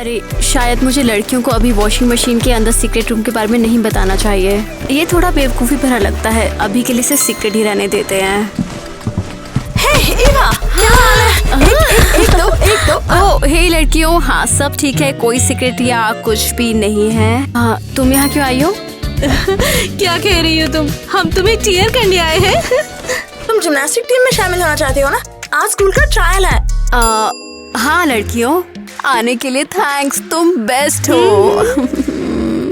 अरे शायद मुझे लड़कियों को अभी वॉशिंग मशीन के अंदर सीक्रेट रूम के बारे में नहीं बताना चाहिए। ये थोड़ा बेवकूफ़ी भरा लगता है। अभी के लिए इसे सीक्रेट ही रहने देते हैं। हे ईवा, क्या हाल है? एक दो। ओह हे लड़कियों, हाँ सब ठीक है, कोई सीक्रेट या कुछ भी नहीं है। हाँ तुम यहाँ क्यों आई हो? क्या कह रही हो तुम? हम तुम्हें चीयर करने आए हैं। तुम जिम्नास्टिक टीम में शामिल होना चाहती हो ना? आज स्कूल का ट्रायल है। हाँ लड़कियों, आने के लिए थैंक्स, तुम बेस्ट हो।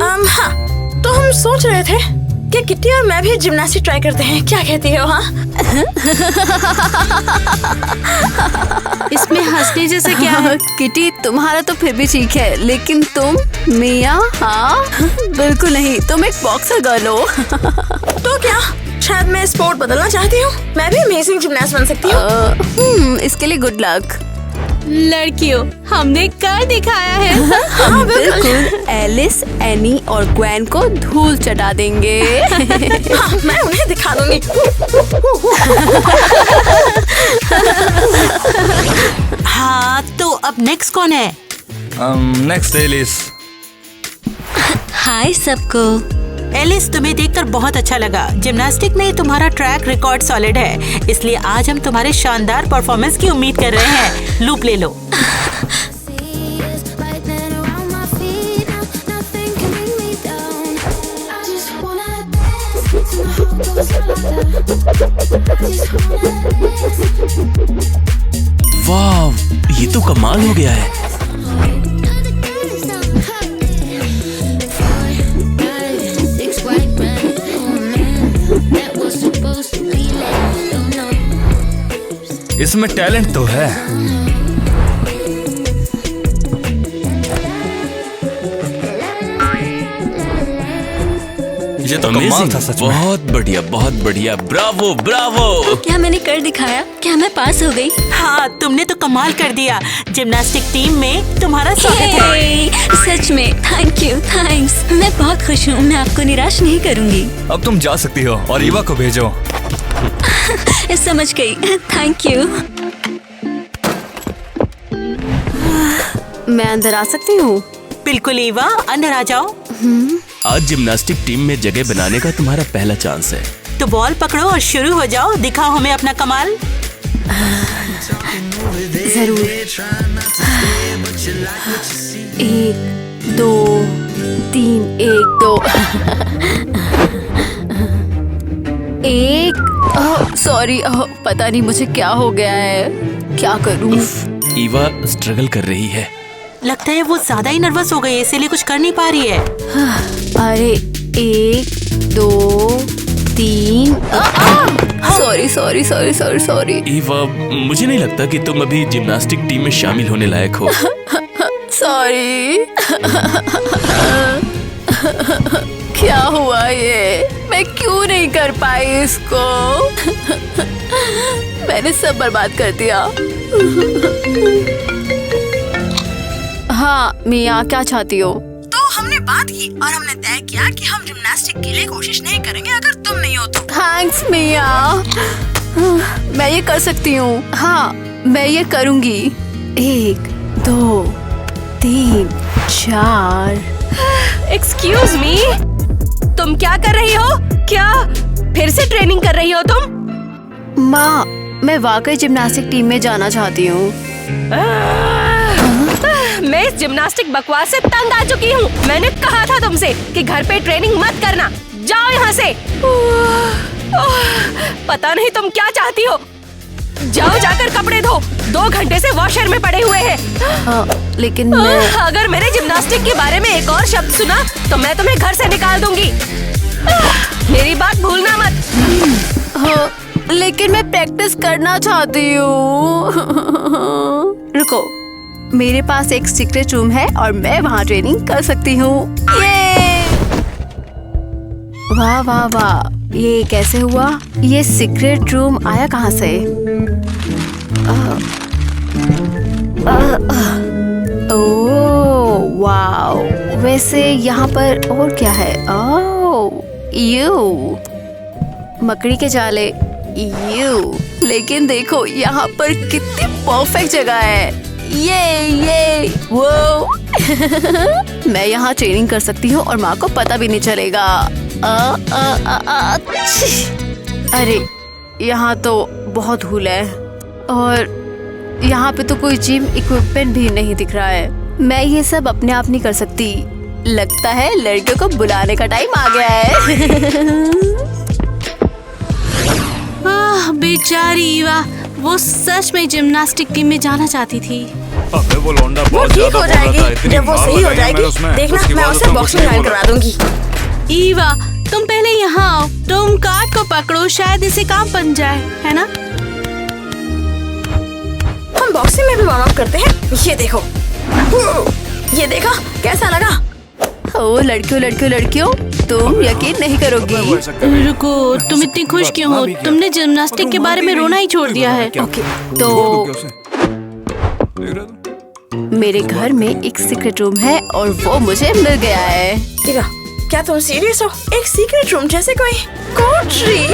हाँ, तो हम सोच रहे थे कि किट्टी और मैं भी जिम्नास्टिक ट्राई करते हैं, क्या कहती हो? हाँ इसमें हंसने जैसे क्या है? किटी तुम्हारा तो फिर भी ठीक है, लेकिन तुम मिया, हाँ बिल्कुल नहीं, तुम एक बॉक्सर गर्ल हो। तो क्या शायद मैं स्पोर्ट बदलना चाहती हूँ? मैं भी अमेजिंग जिम्नास्ट बन सकती हूँ। इसके लिए गुड लक। लड़कियों, हमने कर दिखाया है। हाँ बिल्कुल, एलिस, एनी और ग्वेन को धूल चटा देंगे। हाँ, मैं उन्हें दिखा दूंगी। हाँ, तो अब नेक्स्ट कौन है? Next Alice. हाय सबको। एलिस, तुम्हें देखकर बहुत अच्छा लगा। जिम्नास्टिक में तुम्हारा ट्रैक रिकॉर्ड सॉलिड है, इसलिए आज हम तुम्हारे शानदार परफॉर्मेंस की उम्मीद कर रहे हैं। लूप ले लो। वाह, ये तो कमाल हो गया है। इसमें टैलेंट तो है। ये तो कमाल था सच में। बहुत बढ़िया, बहुत बढ़िया, ब्रावो ब्रावो। क्या मैंने कर दिखाया? क्या मैं पास हो गई? हाँ, तुमने तो कमाल कर दिया। जिम्नास्टिक टीम में तुम्हारा स्वागत है। सच में थैंक यू, थैंक्स। मैं बहुत खुश हूँ, मैं आपको निराश नहीं करूँगी। अब तुम जा सकती हो और ईवा को भेजो। समझ गई, थैंक यू। मैं अंदर आ सकती हूँ? बिल्कुल ईवा, अंदर आ जाओ। आज जिम्नास्टिक टीम में जगह बनाने का तुम्हारा पहला चांस है। तो बॉल पकड़ो और शुरू हो जाओ। दिखाओ हमें अपना कमाल। जरूर। 1 2 3 1 2 1। सॉरी, पता नहीं मुझे क्या हो गया है, क्या करूं? ईवा स्ट्रगल कर रही है। लगता है वो ज्यादा ही नर्वस हो गई है, इसीलिए कुछ कर नहीं पा रही है। अरे 1 2 3। सॉरी। ईवा, मुझे नहीं लगता कि तुम अभी जिम्नास्टिक टीम में शामिल होने लायक हो। सॉरी। क्या हुआ ये? मैं क्यों नहीं कर पाई इसको? मैंने सब बर्बाद कर दिया। हाँ मिया, क्या चाहती हो? तो हमने बात की और हमने तय किया कि हम जिम्नास्टिक के लिए कोशिश नहीं करेंगे अगर तुम नहीं हो तो। थैंक्स मिया, मैं ये कर सकती हूँ। हाँ मैं ये करूँगी। 1 2 3 4। एक्सक्यूज मी, तुम क्या कर रही हो? क्या फिर से ट्रेनिंग कर रही हो तुम? माँ, मैं वाकई जिम्नास्टिक टीम में जाना चाहती हूँ। मैं इस जिम्नास्टिक बकवास से तंग आ चुकी हूँ। मैंने कहा था तुमसे कि घर पे ट्रेनिंग मत करना। जाओ यहाँ से। पता नहीं तुम क्या चाहती हो। जाओ जाकर कपड़े धो, 2 घंटे से वॉशर में पड़े हुए हैं। लेकिन मैं... अगर मेरे जिम्नास्टिक के बारे में एक और शब्द सुना तो मैं तुम्हें घर से निकाल दूंगी। मेरी बात भूलना मत। लेकिन मैं प्रैक्टिस करना चाहती हूँ। रुको, मेरे पास एक सीक्रेट रूम है और मैं वहाँ ट्रेनिंग कर सकती हूँ। वाह वाह वाह, ये कैसे हुआ? ये सीक्रेट रूम आया कहाँ से? ओह वाओ, वैसे यहाँ पर और क्या है? ओह यू, मकड़ी के जाले। यू, लेकिन देखो यहाँ पर कितनी परफेक्ट जगह है। ये वो मैं यहाँ ट्रेनिंग कर सकती हूँ और माँ को पता भी नहीं चलेगा। छी। अरे यहाँ तो बहुत धूल है और यहाँ पे तो कोई जिम इक्विपमेंट भी नहीं दिख रहा है। मैं ये सब अपने आप नहीं कर सकती। लगता है लड़कियों को बुलाने का टाइम आ गया है। बेचारी ईवा, वो सच में जिम्नास्टिक टीम में जाना चाहती थी। अबे वो लौंडा वो बहुत ठीक ज्यादा हो बोल रहा था, जाएगी इतनी जब वो मार सही हो लगाई मैंने जाएगी। उसमें। देखना उसके मैं बाद उसे तो बॉक्सिंग कुछ नहीं ज्वाइन बोला। करवा दूंगी। ईवा, तुम पहले यहाँ आओ। तुम कार्ड को पकड़ो, शायद इसे काम बन जाए, है ना? हम बॉक्सिंग में भी वार्म अप करते हैं। ये देखो, ये देखा कैसा लगा? ओ लड़कियों, तुम यकीन नहीं करोगी। रुको, तुम इतनी खुश क्यों हो? तुमने जिम्नास्टिक के बारे में रोना ही छोड़ दिया है। ओके, तो मेरे घर में एक सीक्रेट रूम है और वो मुझे मिल गया है। देखा, क्या तुम सीरियस हो? एक सीक्रेट रूम जैसे कोई कोठरी?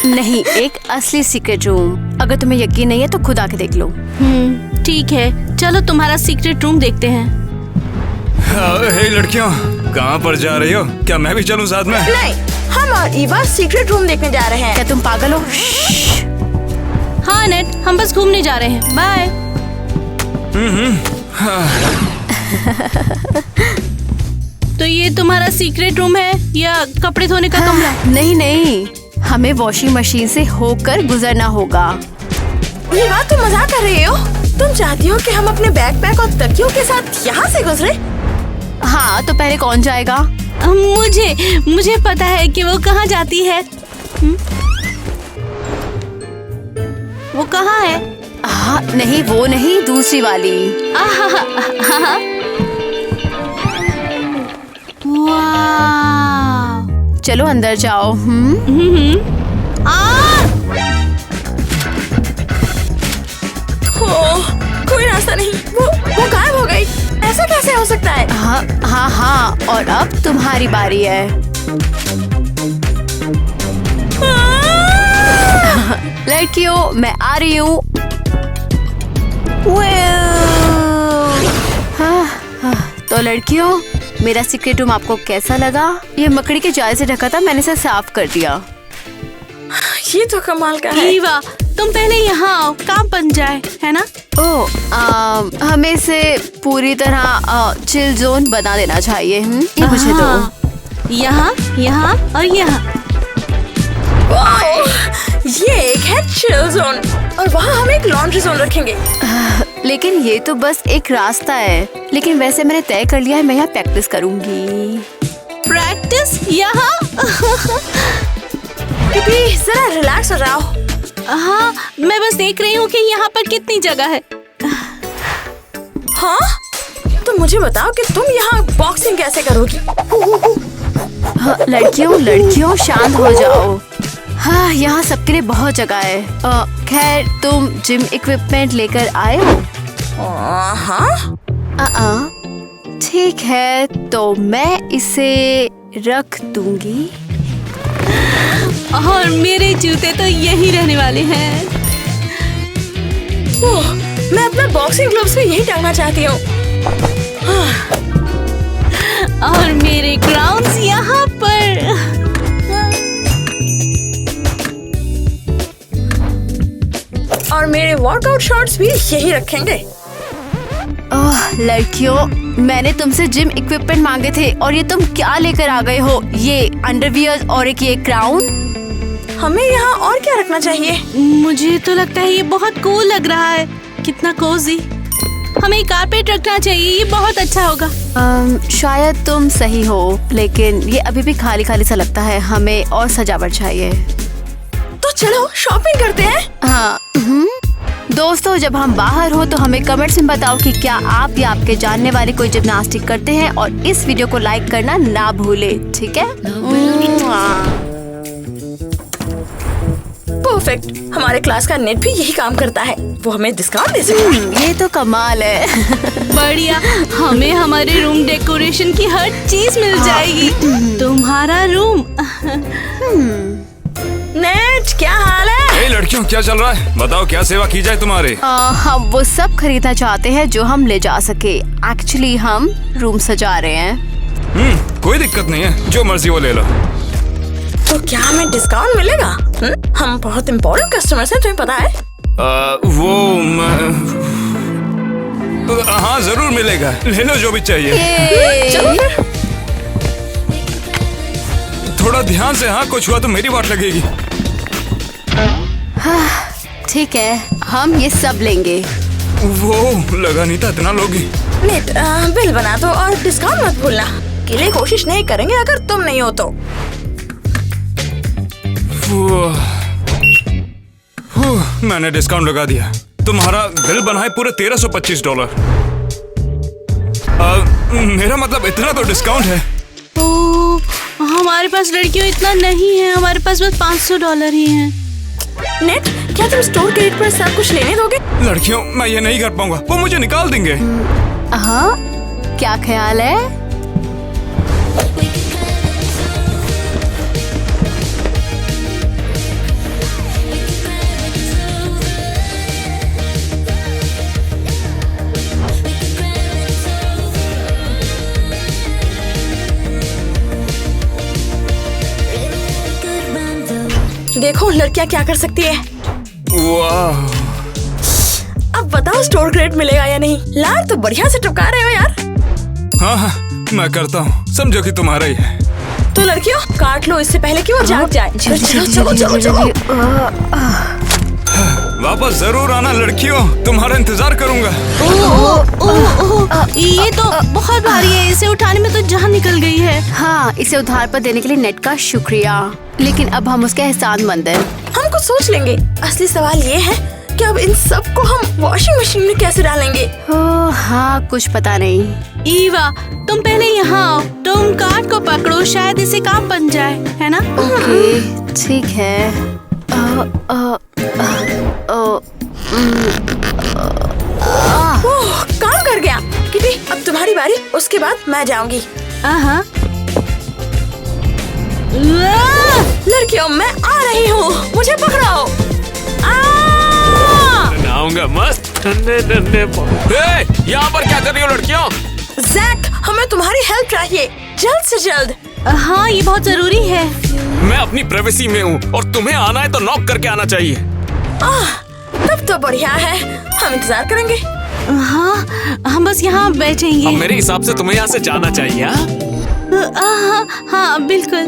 नहीं, एक असली सीक्रेट रूम। अगर तुम्हें यकीन नहीं है तो खुद आके देख लो। ठीक है, चलो तुम्हारा सीक्रेट रूम देखते हैं। हे लड़कियों, कहाँ पर जा रही हो? क्या मैं भी चलूं साथ में? नहीं, हम और ईवा सीक्रेट रूम देखने जा रहे हैं। क्या तुम पागल हो? हाँ नेट, हम बस घूमने जा रहे हैं। बाय। तो ये तुम्हारा सीक्रेट रूम है या कपड़े धोने का कमरा? नहीं, हमें वॉशिंग मशीन से होकर गुजरना होगा। ईवा, तुम मजाक कर रही हो? तुम चाहती हो कि हम अपने बैकपैक और तकियों के साथ यहाँ से गुजरे? हाँ, तो पहले कौन जाएगा? मुझे पता है कि वो कहाँ जाती है। वो कहाँ है? हाँ, नहीं, वो नहीं, दूसरी वाली। वाह। चलो अंदर जाओ। कोई रास्ता नहीं। वो गायब हो गई। ऐसा कैसे हो सकता है? हाँ, और अब तुम्हारी बारी है। लड़कियों, मैं आ रही हूँ। तो लड़कियों, मेरा सीक्रेट रूम आपको कैसा लगा? ये मकड़ी के जाल से ढका था, मैंने इसे साफ कर दिया। ये तो कमाल का है। ईवा, तुम पहले यहाँ आओ, काम बन जाए, है ना? हमें इसे पूरी तरह चिल जोन बना देना चाहिए। ये मुझे दो। यहाँ और यहाँ। ये एक है चिल जोन और वहाँ हम एक लॉन्ड्री जोन रखेंगे। लेकिन ये तो बस एक रास्ता है। लेकिन वैसे मैंने तय कर लिया है, मैं यहाँ प्रैक्टिस करूंगी। प्रैक्टिस यहाँ? प्लीज जरा रिलैक्स हो जाओ। हाँ, मैं बस देख रही हूँ कि यहाँ पर कितनी जगह है। हाँ, तो मुझे बताओ कि तुम यहाँ बॉक्सिंग कैसे करोगी? हाँ, लड़कियों शांत हो जाओ। हाँ, यहाँ सबके लिए बहुत जगह है। खैर, तुम जिम इक्विपमेंट लेकर आए हो? हाँ, ठीक है, तो मैं इसे रख दूंगी। और मेरे जूते तो यही रहने वाले हैं। मैं अपना बॉक्सिंग ग्लव्स भी यही टांगना चाहती हूँ। और मेरे क्राउन्स यहाँ पर। और मेरे वर्कआउट शॉर्ट्स भी यही रखेंगे। लड़कियों, मैंने तुमसे जिम इक्विपमेंट मांगे थे और ये तुम क्या लेकर आ गए हो? ये अंडरवियर और एक ये क्राउन। हमें यहाँ और क्या रखना चाहिए? मुझे तो लगता है ये बहुत कूल लग रहा है। कितना कोजी। हमें कारपेट रखना चाहिए, ये बहुत अच्छा होगा। शायद तुम सही हो, लेकिन ये अभी भी खाली खाली सा लगता है। हमें और सजावट चाहिए। तो चलो शॉपिंग करते हैं। हाँ। दोस्तों, जब हम बाहर हो तो हमें कमेंट्स में बताओ कि क्या आप या आपके जानने वाले कोई जिम्नास्टिक करते हैं, और इस वीडियो को लाइक करना ना भूले, ठीक है? परफेक्ट। हमारे क्लास का नेट भी यही काम करता है। वो हमें डिस्काउंट दे सकता है। ये तो कमाल है। बढ़िया, हमें हमारे रूम डेकोरेशन की हर चीज मिल जाएगी। तुम्हारा रूम। नेट, क्या हाल है? हे लड़कियों, क्या चल रहा है? बताओ क्या सेवा की जाए तुम्हारे? हम वो सब खरीदना चाहते हैं जो हम ले जा सके। एक्चुअली हम रूम सजा रहे हैं। कोई दिक्कत नहीं है, जो मर्जी वो ले लो। तो क्या हमें डिस्काउंट मिलेगा? हम बहुत इम्पोर्टेंट कस्टमर्स हैं, तुम्हें पता है। हाँ जरूर मिलेगा, ले लो जो भी चाहिए। चलो फिर। थोड़ा ध्यान से, हाँ कुछ हुआ तो मेरी वाट लगेगी। ठीक है, हम ये सब लेंगे। वो लगा नहीं था इतना लोगी। नेट, बिल बना दो और डिस्काउंट मत भूलना। के लिए कोशिश नहीं करेंगे अगर तुम नहीं हो तो। मैंने डिस्काउंट लगा दिया। तुम्हारा बिल बना है पूरे $1325। मेरा मतलब इतना तो डिस्काउंट है। हमारे पास लड़कियों इतना नहीं है, हमारे पास बस $500 ही है। नेट, क्या तुम स्टोर क्रेडिट पर सब कुछ लेने दोगे? लड़कियों, मैं ये नहीं कर पाऊंगा, वो मुझे निकाल देंगे। हाँ, क्या ख्याल है? देखो लड़कियां क्या कर सकती है। वाह, अब बताओ स्टोर क्रेडिट मिलेगा या नहीं? लार तो बढ़िया से टपका रहे हो यार। हाँ हाँ मैं करता हूँ, समझो कि तुम्हारा ही है। तो लड़कियों काट लो इससे पहले कि वो जाग जाए। चलो चलो चलो। वापस जरूर आना लड़कियों, तुम्हारा इंतजार करूंगा। ये तो बहुत भारी है, इसे उठाने में तो जान निकल गई है। हाँ, इसे उधार पर देने के लिए नेट का शुक्रिया, लेकिन अब हम उसके एहसानमंद हैं। हम कुछ सोच लेंगे। असली सवाल ये है कि अब इन सब को हम वॉशिंग मशीन में कैसे डालेंगे? हाँ, कुछ पता नहीं। ईवा, तुम पहले यहाँ आओ, तुम कार्ड को पकड़ो, शायद इसे काम बन जाए, है ना? ओके, ठीक है। काम कर गया। किटी, अब तुम्हारी बारी, उसके बाद मैं जाऊंगी। लड़कियों मैं आ रही हूँ, मुझे पकड़ो। आऊंगा मस्त ठंडे ठंडे। यहाँ पर क्या कर रही हो लड़कियों? जैक, हमें तुम्हारी हेल्प चाहिए, जल्द से जल्द। हाँ, ये बहुत जरूरी है। मैं अपनी प्राइवेसी में हूँ और तुम्हें आना है तो नॉक करके आना चाहिए। तब तो बढ़िया है, हम इंतजार करेंगे। हाँ, हम बस यहाँ बैठेंगे। अब मेरे हिसाब से तुम्हें यहाँ से जाना चाहिए। हाँ हाँ बिल्कुल।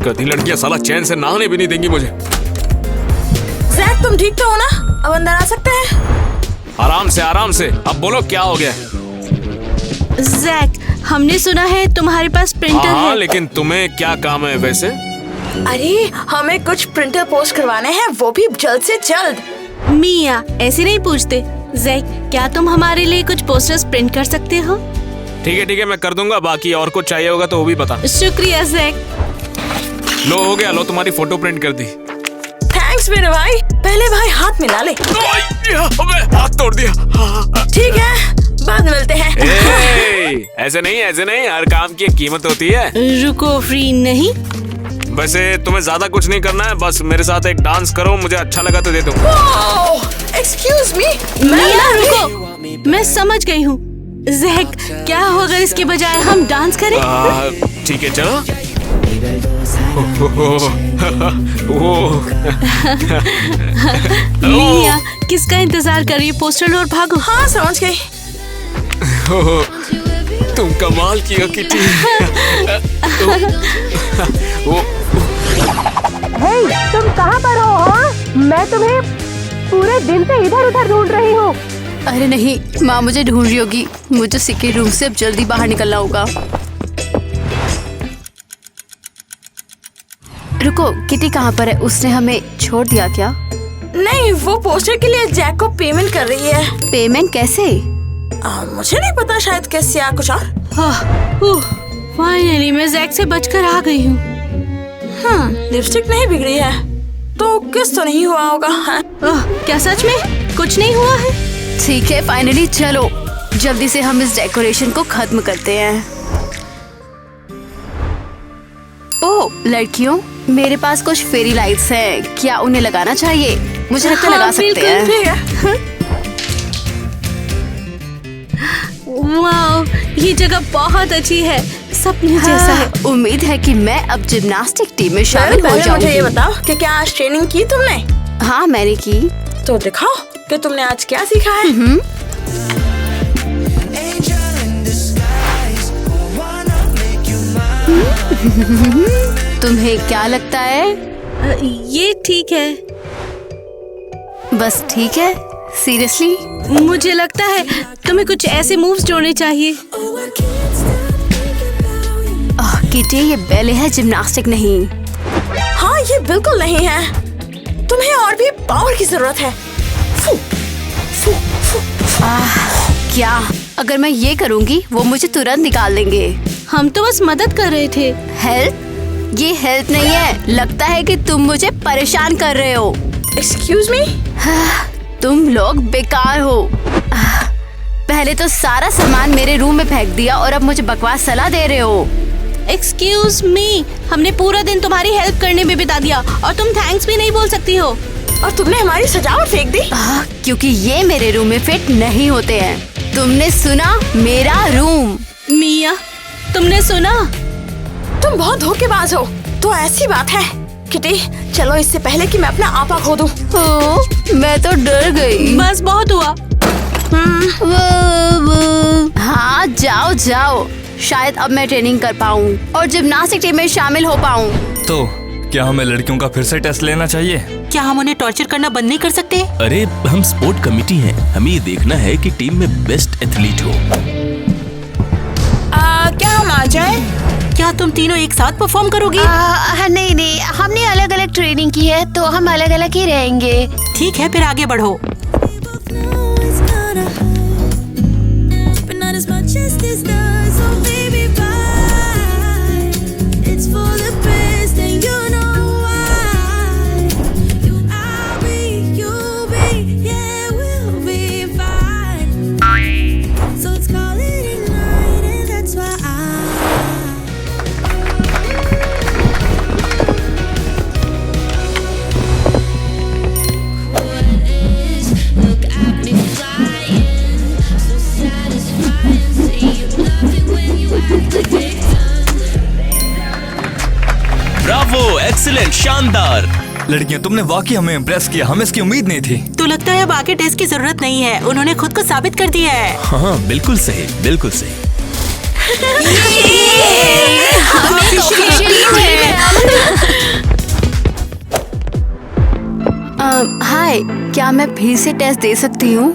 कभी लड़कियाँ साला चैन से नहाने भी नहीं देंगी मुझे। जैक, तुम ठीक तो हो ना? अब अंदर आ सकते हैं? आराम से आराम से। अब बोलो क्या हो गया? जैक, हमने सुना है तुम्हारे पास प्रिंटर हाँ, है। लेकिन तुम्हें क्या काम है वैसे? अरे हमें कुछ प्रिंटर पोस्ट करवाने हैं, वो भी जल्द से जल्द। मिया, ऐसे नहीं पूछते। जैक, क्या तुम हमारे लिए कुछ पोस्टर्स प्रिंट कर सकते हो? ठीक है मैं कर दूंगा। बाकी और कुछ चाहिए होगा तो वो भी बता। शुक्रिया जैक। लो हो गया, लो तुम्हारी फोटो प्रिंट कर दी। थैंक्स मेरे भाई। पहले भाई हाथ मिला ले। अबे हाथ तोड़ दिया। ठीक है, बाद में मिलते हैं। ऐसे नहीं, हर काम की एक कीमत होती है। रुको, फ्री नहीं। वैसे तुम्हें ज्यादा कुछ नहीं करना है, बस मेरे साथ एक डांस करो, मुझे अच्छा लगा तो दे दो। Excuse me. मिया रुको, मैं समझ गई हूँ। जैक, क्या हो अगर इसके बजाय हम डांस करें? ठीक है चलो। मिया, किसका इंतजार कर रही है? पोस्टर लो और भागो। हाँ समझ गई। तुम कमाल किया किटी। तुम कहाँ पर हो? मैं तुम्हें पूरे दिन से इधर उधर ढूंढ रही हूँ। अरे नहीं, माँ मुझे ढूंढ रही होगी। मुझे सीक्रेट रूम से अब जल्दी बाहर निकलना होगा। रुको, किटी कहाँ पर है? उसने हमें छोड़ दिया क्या? नहीं, वो पोस्टर के लिए जैक को पेमेंट कर रही है। पेमेंट कैसे? मुझे नहीं पता, शायद कैसे या कुछ और। फाइनली मैं जैक से बचकर आ गई हूँ। लिपस्टिक नहीं बिगड़ी है तो किस तो नहीं हुआ होगा। क्या सच में कुछ नहीं हुआ है? ठीक है, फाइनली चलो जल्दी से हम इस डेकोरेशन को खत्म करते हैं। ओह लड़कियों, मेरे पास कुछ फेरी लाइट्स हैं, क्या उन्हें लगाना चाहिए? मुझे लगता है लगा सकते हैं। वाओ, ये जगह बहुत अच्छी है, सपने जैसा है। उम्मीद है कि मैं अब जिम्नास्टिक टीम में शामिल हो पहले मुझे ये जाऊंगी। बताओ कि क्या आज ट्रेनिंग की तुमने? हाँ मैंने की। तो दिखाओ कि तुमने आज क्या सीखा है। तुम्हें क्या लगता है? ये ठीक है। बस ठीक है? सीरियसली? मुझे लगता है तुम्हें कुछ ऐसे मूव्स जोड़ने चाहिए। किटी, ये बैले है, जिम्नास्टिक नहीं। हाँ, ये बिल्कुल नहीं है। तुम्हें और भी पावर की जरूरत है। फू, फू, फू, फू। क्या? अगर मैं ये करूँगी वो मुझे तुरंत निकाल देंगे। हम तो बस मदद कर रहे थे। हेल्प? ये हेल्प नहीं है, लगता है कि तुम मुझे परेशान कर रहे हो। Excuse me? तुम लोग बेकार हो। पहले तो सारा सामान मेरे रूम में फेंक दिया और अब मुझे बकवास सलाह दे रहे हो। एक्सक्यूज मी, हमने पूरा दिन तुम्हारी हेल्प करने में बिता दिया और तुम थैंक्स भी नहीं बोल सकती हो। और तुमने हमारी सजावट फेंक दी। क्योंकि ये मेरे रूम में फिट नहीं होते हैं। तुमने सुना? मेरा रूम। मिया, तुमने सुना? तुम बहुत धोखेबाज हो। तो ऐसी बात है। किटी, चलो इससे पहले कि मैं अपना आपा खो दूं। मैं तो डर गई। बस बहुत हुआ। हाँ जाओ जाओ, शायद अब मैं ट्रेनिंग कर पाऊँ और जिम्नास्टिक टीम में शामिल हो पाऊँ। तो क्या हमें लड़कियों का फिर से टेस्ट लेना चाहिए? क्या हम उन्हें टॉर्चर करना बंद नहीं कर सकते? अरे हम स्पोर्ट कमेटी हैं, हमें ये देखना है कि टीम में बेस्ट एथलीट हो। क्या हम आ जाए? क्या तुम तीनों एक साथ परफॉर्म करोगी? नहीं, हमने अलग अलग ट्रेनिंग की है तो हम अलग अलग ही रहेंगे। ठीक है, फिर आगे बढ़ो। ब्रावो, एक्सीलेंट, शानदार। लड़कियां, तुमने वाकई हमें इम्प्रेस किया, हमें इसकी उम्मीद नहीं थी। तो लगता है अब आगे टेस्ट की जरूरत नहीं है, उन्होंने खुद को साबित कर दिया है। हाँ बिल्कुल सही, बिल्कुल सही। हाय, क्या मैं फिर से टेस्ट दे सकती हूँ?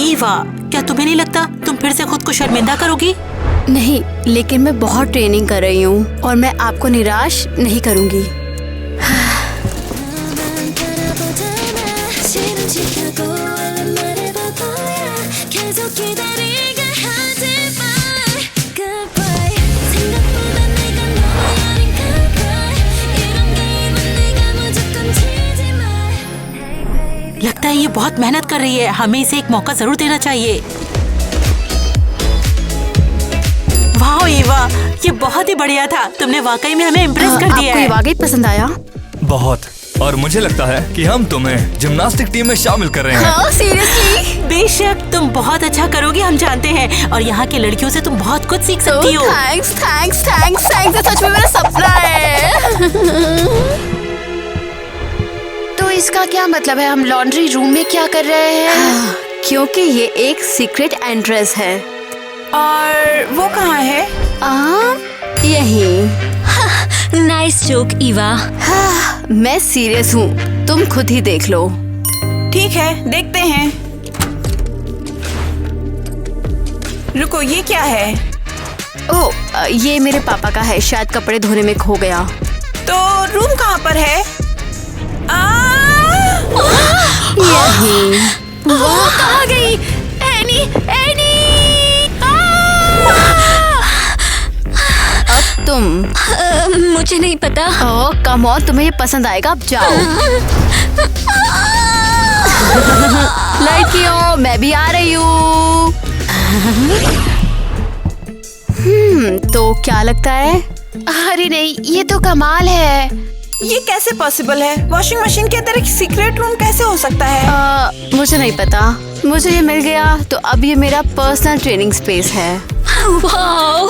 ईवा, क्या तुम्हें नहीं लगता तुम फिर से खुद को शर्मिंदा करोगी? नहीं, लेकिन मैं बहुत ट्रेनिंग कर रही हूँ और मैं आपको निराश नहीं करूँगी। लगता है ये बहुत मेहनत कर रही है, हमें इसे एक मौका जरूर देना चाहिए। वाह ईवा, ये बहुत ही बढ़िया था। तुमने वाकई में हमें इम्प्रेस कर दिया आपको ये है। वाकई पसंद आया? बहुत। और मुझे लगता है कि हम तुम्हें जिम्नास्टिक टीम में शामिल कर रहे हैं। सीरियसली? बेशक, तुम बहुत अच्छा करोगी, हम जानते हैं। और यहाँ की लड़कियों से तुम बहुत कुछ सीख सकती हो। Thanks, thanks, thanks, thanks. सच में मेरा सपना है। तो इसका क्या मतलब है? हम लॉन्ड्री रूम में क्या कर रहे हैं? क्योंकि ये एक सीक्रेट एंट्रेंस है। और वो कहाँ है? यही। Nice joke Eva. मैं सीरियस हूँ, तुम खुद ही देख लो। ठीक है, देखते हैं। रुको, ये क्या है? ये मेरे पापा का है, शायद कपड़े धोने में खो गया। तो रूम कहाँ पर है? यही। वो कहाँ गई? Any, any! अब तुम। मुझे नहीं पता। ओह कम ऑन, तुम्हें ये पसंद आएगा, अब जाओ। लड़कियों, मैं भी आ रही हूँ। तो क्या लगता है? अरे नहीं, ये तो कमाल है। ये कैसे पॉसिबल है? वॉशिंग मशीन के अंदर एक सीक्रेट रूम कैसे हो सकता है? मुझे नहीं पता, मुझे ये मिल गया तो अब ये मेरा पर्सनल ट्रेनिंग स्पेस है। वाओ,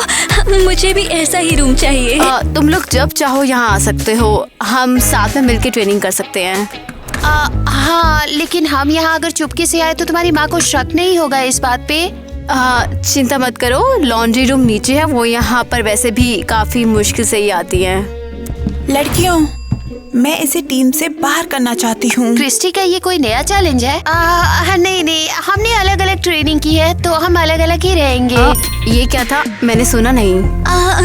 मुझे भी ऐसा ही रूम चाहिए। तुम लोग जब चाहो यहाँ आ सकते हो, हम साथ में मिलके ट्रेनिंग कर सकते हैं। हाँ, लेकिन हम यहाँ अगर चुपके से आए तो तुम्हारी माँ को शक नहीं होगा इस बात पे? चिंता मत करो, लॉन्ड्री रूम नीचे है, वो यहाँ पर वैसे भी काफी मुश्किल से ही आती है। लड़कियों, मैं इसे टीम से बाहर करना चाहती हूँ। क्रिस्टी का ये कोई नया चैलेंज है? नहीं, हमने अलग अलग ट्रेनिंग की है तो हम अलग अलग ही रहेंगे। ये क्या था, मैंने सुना नहीं।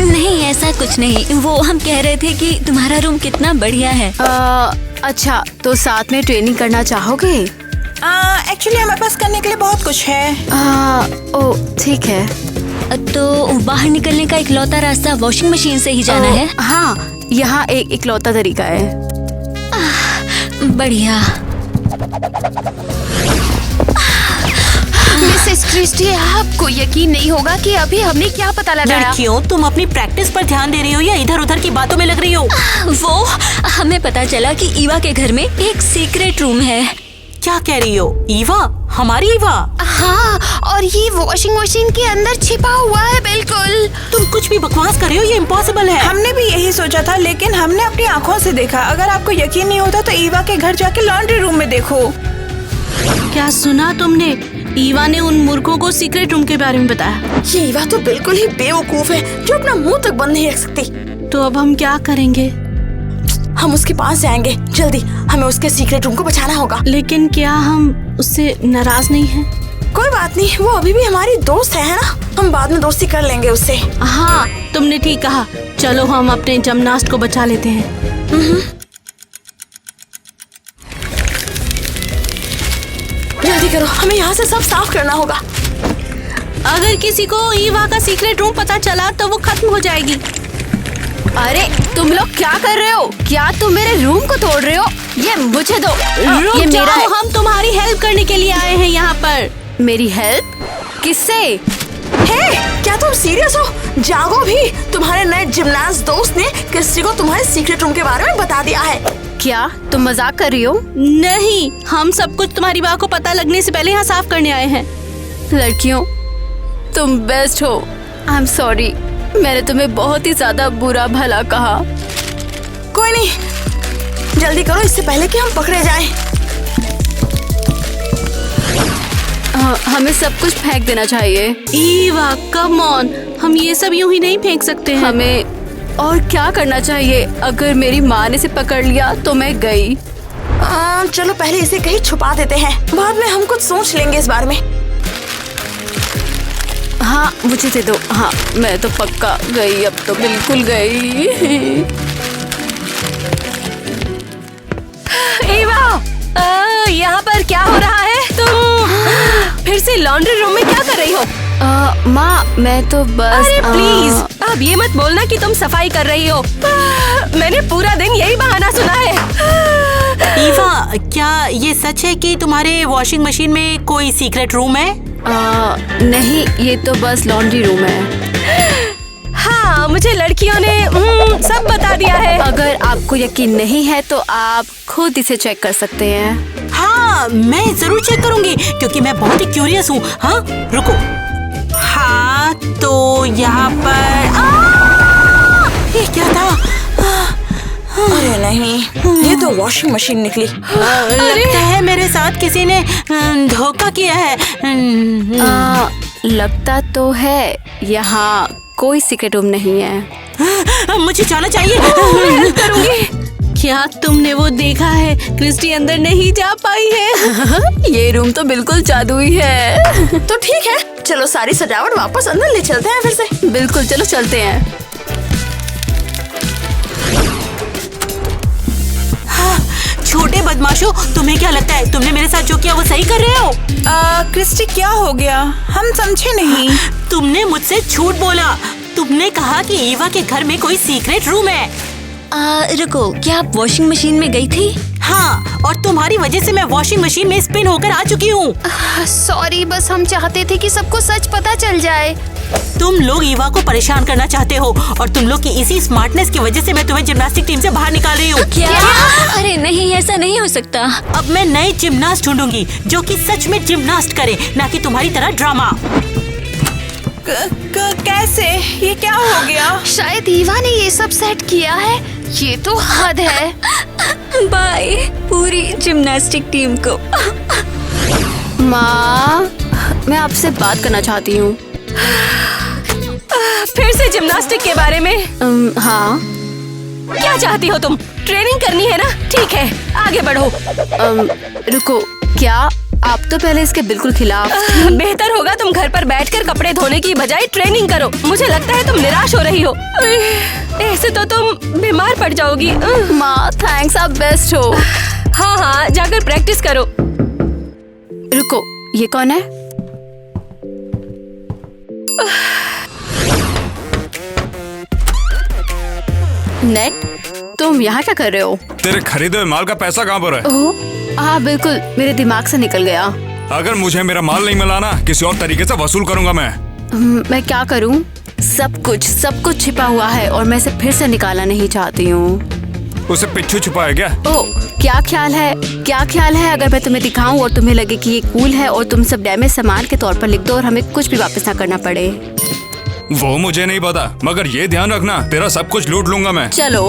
नहीं, ऐसा कुछ नहीं। वो हम कह रहे थे कि तुम्हारा रूम कितना बढ़िया है। अच्छा, तो साथ में ट्रेनिंग करना चाहोगे? एक्चुअली हमारे पास करने के लिए बहुत कुछ है। ओ ठीक है। तो बाहर निकलने का इकलौता रास्ता वॉशिंग मशीन से ही जाना है? हाँ, यहाँ एक इकलौता तरीका है। बढ़िया। मिसेस क्रिस्टी, आपको यकीन नहीं होगा कि अभी हमने क्या पता लगाया। लड़कियों, तुम अपनी प्रैक्टिस पर ध्यान दे रही हो या इधर उधर की बातों में लग रही हो? वो हमें पता चला कि ईवा के घर में एक सीक्रेट रूम है। क्या कह रही हो? ईवा? हमारी ईवा? हाँ, और ये वॉशिंग मशीन के अंदर छिपा हुआ है। बिल्कुल। तुम कुछ भी बकवास कर रहे हो, ये इम्पॉसिबल है। हमने भी यही सोचा था, लेकिन हमने अपनी आँखों से देखा। अगर आपको यकीन नहीं होता तो ईवा के घर जाके लॉन्ड्री रूम में देखो। क्या सुना तुमने? ईवा ने उन मूर्खों को सीक्रेट रूम के बारे में बताया। ये ईवा तो बिल्कुल ही बेवकूफ है, जो अपना मुंह तक बंद नहीं रख सकती। तो अब हम क्या करेंगे? हम उसके पास जाएंगे जल्दी। हमें उसके सीक्रेट रूम को बचाना होगा। लेकिन क्या हम उससे नाराज नहीं हैं? कोई बात नहीं, वो अभी भी हमारी दोस्त है ना? हम बाद में दोस्ती कर लेंगे उससे। हाँ, तुमने ठीक कहा। चलो हम अपने जिमनास्ट को बचा लेते हैं। जल्दी करो, हमें यहाँ से सब साफ करना होगा। अगर किसी को ईवा का सीक्रेट रूम पता चला तो वो खत्म हो जाएगी। अरे तुम लोग क्या कर रहे हो? क्या तुम मेरे रूम को तोड़ रहे हो? ये मुझे दो। रुक ये मेरा है। हम तुम्हारी हेल्प करने के लिए आए हैं यहाँ पर। मेरी हेल्प? किससे? हे, क्या तुम सीरियस हो? जागो भी। तुम्हारे नए जिमनास्ट दोस्त ने क्रिस्टी को तुम्हारे सीक्रेट रूम के बारे में बता दिया है। क्या तुम मजाक कर रही हो? नहीं, हम सब कुछ तुम्हारी माँ को पता लगने से पहले यहाँ साफ करने आए हैं। लड़कियों, तुम बेस्ट हो। आई एम सॉरी, मैंने तुम्हें बहुत ही ज्यादा बुरा भला कहा। कोई नहीं, जल्दी करो इससे पहले कि हम पकड़े जाएं। हमें सब कुछ फेंक देना चाहिए। ईवा, कम ऑन, हम ये सब यूं ही नहीं फेंक सकते हैं। हमें और क्या करना चाहिए? अगर मेरी माँ ने इसे पकड़ लिया तो मैं गई। चलो पहले इसे कहीं छुपा देते हैं, बाद में हम कुछ सोच लेंगे इस बारे में। हाँ, मुझे दे दो। हाँ, मैं तो पक्का गई, अब तो बिल्कुल गई। ईवा, यहाँ पर क्या हो रहा है? तुम फिर से लॉन्ड्री रूम में क्या कर रही हो? माँ, मैं तो बस। अरे प्लीज, अब ये मत बोलना कि तुम सफाई कर रही हो। मैंने पूरा दिन यही बहाना सुना है। ईवा, क्या ये सच है कि तुम्हारे वॉशिंग मशीन में कोई सीक्रेट रूम है? नहीं, ये तो बस लॉन्ड्री रूम है। हाँ, मुझे लड़कियों ने सब बता दिया है। अगर आपको यकीन नहीं है तो आप खुद इसे चेक कर सकते हैं। हाँ, मैं जरूर चेक करूंगी क्योंकि मैं बहुत ही क्यूरियस हूँ। हाँ, रुको। हाँ, तो यहाँ पर ये क्या था? अरे नहीं, ये तो वॉशिंग मशीन निकली। लगता है मेरे साथ किसी ने धोखा किया है। लगता तो है यहाँ कोई सीक्रेट रूम नहीं है। मुझे जाना चाहिए। क्या तुमने वो देखा है? क्रिस्टी अंदर नहीं जा पाई है। ये रूम तो बिल्कुल जादुई है। तो ठीक है, चलो सारी सजावट वापस अंदर ले चलते हैं फिर से। बिल्कुल, चलो चलते हैं। छोटे बदमाशों, तुम्हें क्या लगता है तुमने मेरे साथ जो किया वो सही कर रहे हो? क्रिस्टी, क्या हो गया? हम समझे नहीं। तुमने मुझसे झूठ बोला। तुमने कहा कि ईवा के घर में कोई सीक्रेट रूम है। रुको, क्या आप वॉशिंग मशीन में गई थी? हाँ, और तुम्हारी वजह से मैं वॉशिंग मशीन में स्पिन होकर आ चुकी हूँ। सॉरी, बस हम चाहते थे कि सबको सच पता चल जाए। तुम लोग ईवा को परेशान करना चाहते हो और तुम लोग की इसी स्मार्टनेस की वजह से मैं तुम्हें जिम्नास्टिक टीम से बाहर निकाल रही हूँ। क्या? अरे नहीं, ऐसा नहीं हो सकता। अब मैं नए जिम्नास्ट ढूंढूंगी जो कि सच में जिम्नास्ट करे, ना कि तुम्हारी तरह ड्रामा। कैसे? ये क्या हो गया? शायद ईवा ने ये सब सेट किया है। ये तो हद है। बाय पूरी जिम्नास्टिक टीम को। माँ, मैं आपसे बात करना चाहती हूँ। फिर से जिम्नास्टिक के बारे में? हाँ। क्या चाहती हो तुम? ट्रेनिंग करनी है ना? ठीक है, आगे बढ़ो। रुको, क्या आप तो पहले इसके बिल्कुल खिलाफ। बेहतर होगा तुम घर पर बैठकर कपड़े धोने की बजाय ट्रेनिंग करो। मुझे लगता है तुम निराश हो रही हो। ऐसे तो तुम बीमार पड़ जाओगी। माँ थैंक्स, आप बेस्ट हो। हाँ हाँ, जाकर प्रैक्टिस करो। रुको, ये कौन है? नेट, तुम यहाँ क्या कर रहे हो? तेरे खरीदे हुए माल का पैसा कहाँ पर है? ओह, हाँ बिल्कुल, मेरे दिमाग से निकल गया। अगर मुझे मेरा माल नहीं मिला ना, किसी और तरीके से वसूल करूंगा मैं। मैं क्या करूँ? सब कुछ छिपा हुआ है और मैं इसे फिर से निकालना नहीं चाहती हूँ। उसे पिच्छू छुपा है क्या? ओह, क्या ख्याल है अगर मैं तुम्हें दिखाऊं और तुम्हें लगे कि ये कूल है और तुम सब डैमेज सामान के तौर पर लिख दो और हमें कुछ भी वापस ना करना पड़े। वो मुझे नहीं पता, मगर ये ध्यान रखना, तेरा सब कुछ लूट लूंगा मैं। चलो।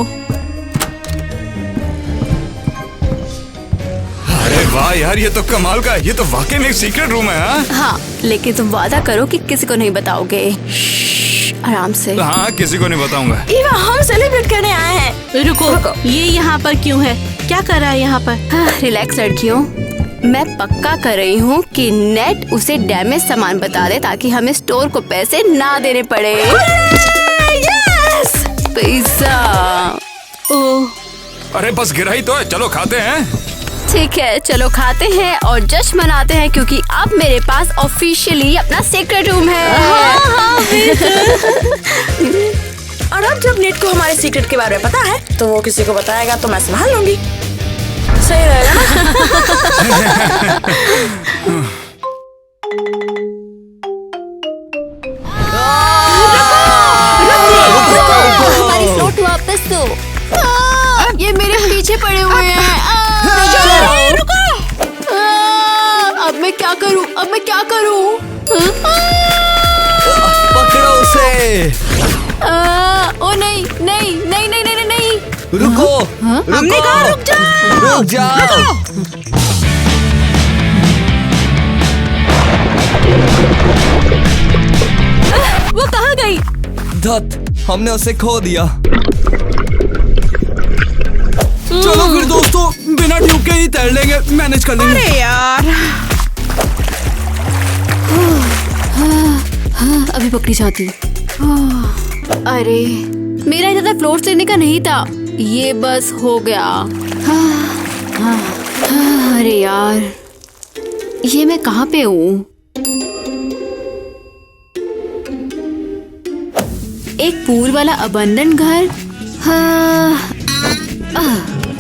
अरे वाह यार, ये तो कमाल का है। ये तो वाकई में एक सीक्रेट रूम है। हाँ, लेकिन तुम वादा करो कि किसी को नहीं बताओगे। आराम से। हाँ, किसी को नहीं बताऊंगा। ईवा, हम सेलिब्रेट करने आए हैं। रुको, ये यहाँ पर क्यों है? क्या कर रहा है यहाँ पर? रिलैक्स लड़कियों, मैं पक्का कर रही हूँ कि नेट उसे डैमेज सामान बता दे ताकि हमें स्टोर को पैसे ना देने पड़े। यस! पिज़्ज़ा। ओह, अरे बस गिरा ही तो है, चलो खाते हैं। ठीक है, चलो खाते हैं और जश्न मनाते हैं क्योंकि अब मेरे पास ऑफिशियली अपना सीक्रेट रूम है। और अब जब नेट को हमारे सीक्रेट के बारे में पता है तो वो किसी को बताएगा तो मैं संभाल लूंगी। सही रहेगा ना? हमारी फ्लोट वापस दो। ये मेरे पीछे पड़े हुए हैं। अब मैं क्या करूं? पकड़ो उसे। ओ नहीं। रुको, हमने कहा रुक जाओ। वो कहाँ गई? धत, हमने उसे खो दिया। चलो फिर दोस्तों, बिना ट्यूब के ही तैर लेंगे, मैनेज कर लेंगे। अरे यार, अभी पकड़ी जाती। अरे मेरा इतना फ्लोर चढ़ने का नहीं था, ये बस हो गया। अरे यार, ये मैं कहाँ पे हूँ? एक पूल वाला अबंडन घर।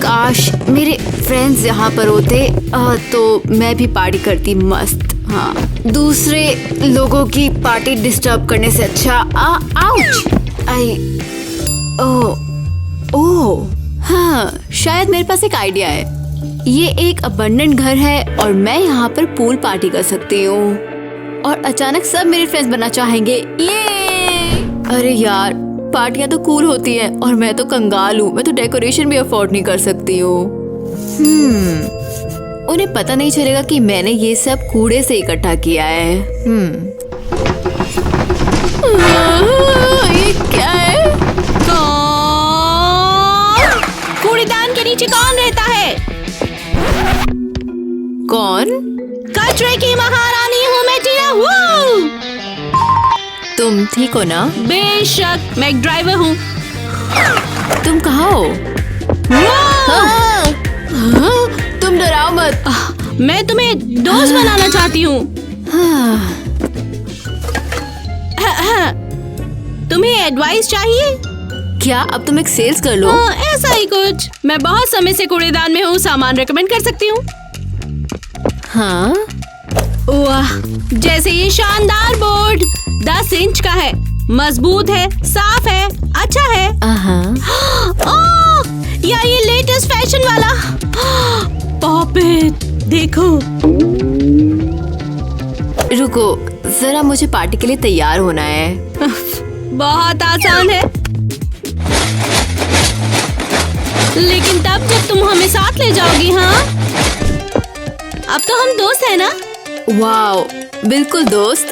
काश मेरे फ्रेंड्स यहाँ पर होते तो मैं भी पार्टी करती मस्त। हाँ, दूसरे लोगों की पार्टी डिस्टर्ब करने से अच्छा। आउच! ओह, हाँ, शायद मेरे पास एक आइडिया है। ये एक अबंडन घर है और मैं यहाँ पर पूल पार्टी कर सकती हूँ और अचानक सब मेरे फ्रेंड्स बनना चाहेंगे। ये अरे यार, पार्टियां तो कूल होती हैं और मैं तो कंगाल हूँ। मैं तो डेकोरेशन भी अफोर्ड नहीं कर सकती हूँ। उन्हें पता नहीं चलेगा कि मैंने ये सब कूड़े से इकट्ठा किया है। ये क्या है? कूड़ेदान के नीचे कौन रहता है? कौन? कचरे की महारानी हूँ मैं, टीना हूँ। तुम ठीक हो ना? बेशक, मैं एक ड्राइवर हूँ। तुम कहाँ हो? तुम डराओ मत। मैं तुम्हें दोस्त बनाना चाहती हूँ। तुम्हें एडवाइस चाहिए? क्या अब तुम एक सेल्स कर लो? ऐसा ही कुछ। मैं बहुत समय से कूड़ेदान में हूँ, सामान रेकमेंड कर सकती हूँ। हाँ, वाह, जैसे ये शानदार बोर्ड 10 इंच का है, मजबूत है, साफ है, अच्छा है। ओह, या ये लेटेस्ट फैशन वाला। पॉप इट, देखो। रुको जरा, मुझे पार्टी के लिए तैयार होना है। बहुत आसान है, लेकिन तब जब तुम हमें साथ ले जाओगी। हाँ, अब तो हम दोस्त हैं ना? वाओ, बिल्कुल दोस्त।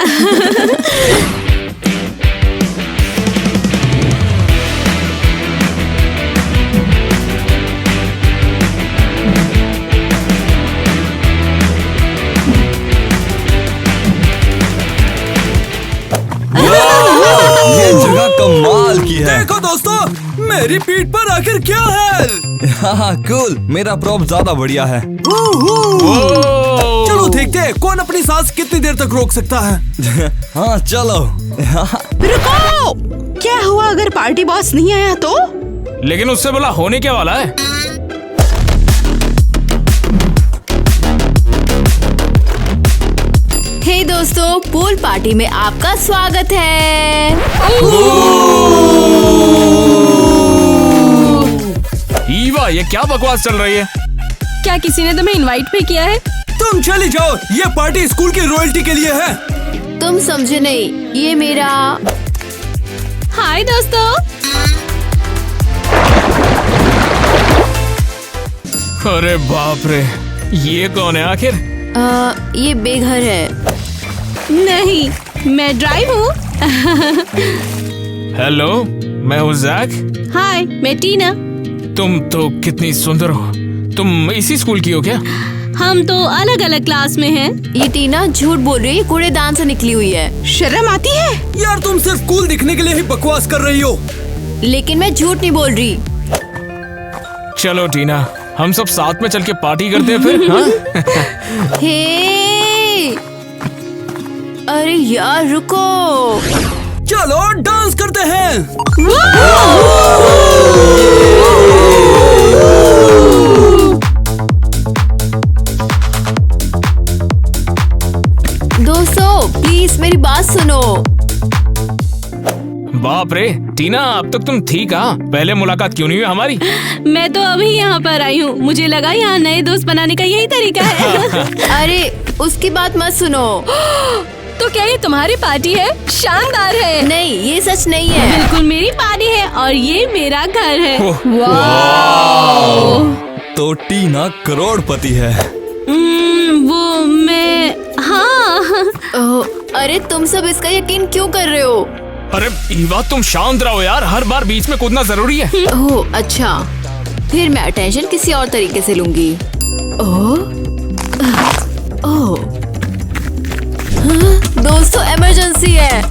ये जगह कमाल की है। देखो दोस्तों, मेरी पीठ पर आखिर क्या है? हाँ कूल, मेरा प्रॉप ज्यादा बढ़िया है। चलो देखते हैं कौन अपनी सांस कितनी देर तक रोक सकता है। हाँ चलो। रुको, क्या हुआ अगर पार्टी बॉस नहीं आया तो? लेकिन उससे भला होने क्या वाला है? हे दोस्तों, पूल पार्टी में आपका स्वागत है। ईवा, ये क्या बकवास चल रही है? क्या किसी ने तुम्हें इनवाइट भी किया है? तुम चली जाओ, ये पार्टी स्कूल की रॉयल्टी के लिए है। तुम समझे नहीं, ये मेरा। हाय दोस्तों। अरे बाप रे, ये कौन है आखिर? ये बेघर है। नहीं, मैं ड्राइव हूँ। हेलो, मैं हूँ जैक। हाय, मैं टीना। तुम तो कितनी सुंदर हो। तुम इसी स्कूल की हो क्या? हम तो अलग अलग क्लास में हैं। ये टीना झूठ बोल रही है, कूड़ेदान से निकली हुई है। शर्म आती है? यार तुम सिर्फ कूल दिखने के लिए ही बकवास कर रही हो। लेकिन मैं झूठ नहीं बोल रही। चलो टीना, हम सब साथ में चल के पार्टी करते हैं फिर। हाँ? हे, अरे यार रुको। चलो डांस करते हैं। दोस्तों प्लीज मेरी बात सुनो। बाप रे टीना, अब तक तुम थी कहाँ? पहले मुलाकात क्यों नहीं हुई हमारी? मैं तो अभी यहाँ पर आई हूँ, मुझे लगा यहाँ नए दोस्त बनाने का यही तरीका है। अरे उसकी बात मत सुनो। तो क्या ये तुम्हारी पार्टी है? शानदार है। नहीं, ये सच नहीं है। बिल्कुल मेरी पार्टी है और ये मेरा घर है। तो टीना करोड़पति है। वो मैं, हाँ। अरे तुम सब इसका यकीन क्यों कर रहे हो? अरे ईवा, तुम शांत रहो यार, हर बार बीच में कूदना जरूरी है। ओह अच्छा, फिर मैं अटेंशन किसी और तरीके से लूंगी। ओह दोस्तों, इमरजेंसी है।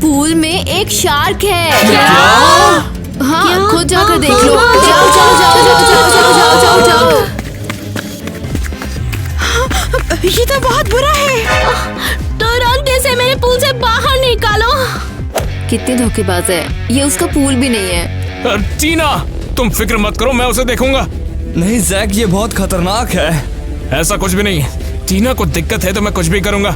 पूल में एक शार्क है। क्या? हाँ, खुद जाकर देख लो। जाओ जाओ जाओ जाओ जाओ जाओ जाओ जाओ जाओ। ये तो बहुत बुरा है। तुरंत इसे मेरे पूल से बाहर निकालो। कितनी धोखेबाज है, ये उसका पूल भी नहीं है। टीना, तुम फिक्र मत करो, मैं उसे देखूंगा। नहीं जैक, ये बहुत खतरनाक है। ऐसा कुछ भी नहीं है। टीना को दिक्कत है तो मैं कुछ भी करूंगा।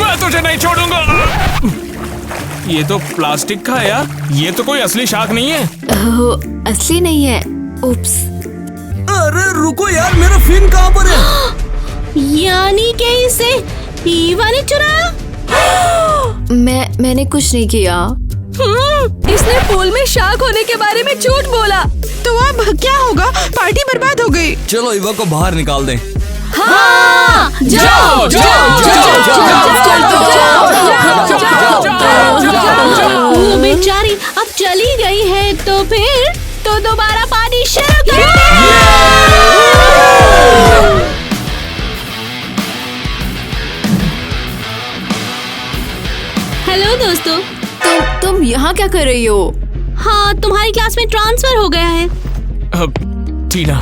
मैं तुझे नहीं छोड़ूंगा। ये तो प्लास्टिक का है यार, ये तो कोई असली शार्क नहीं है। ओह, असली नहीं है। उप्स। अरे रुको यार, मेरा फिन कहाँ पर है? यानी कि इसे ईवा ने चुराया? मैंने कुछ नहीं किया। इसने पूल में शार्क होने के बारे में झूठ बोला। तो अब क्या होगा? पार्टी बर्बाद हो गई। चलो ईवा को बाहर निकाल दें। हाँ, जाओ जाओ वो बेचारी अब चली गई है, तो फिर तो दोबारा पार्टी शुरू करते हैं। हेलो दोस्तों। तुम यहाँ क्या कर रही हो? हाँ, तुम्हारी क्लास में ट्रांसफर हो गया है। टीना,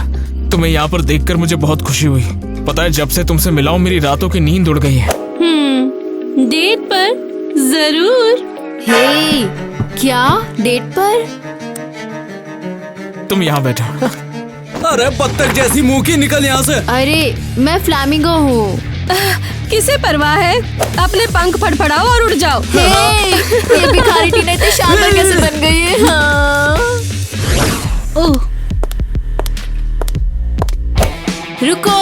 तुम्हें यहाँ पर देखकर मुझे बहुत खुशी हुई। पता है, जब से तुमसे मिला हूँ मेरी रातों की नींद उड़ गई है। डेट पर जरूर। हे, क्या डेट पर? तुम यहाँ बैठो। अरे बत्तख जैसी मुंह की, निकल यहाँ से। अरे मैं फ्लैमिंगो हूँ। किसे परवाह है? अपने पंख फड़फड़ाओ और उड़ जाओ। ये भिखारी टीना इतनी शानदार कैसे बन गई है? हाँ। ओह, रुको।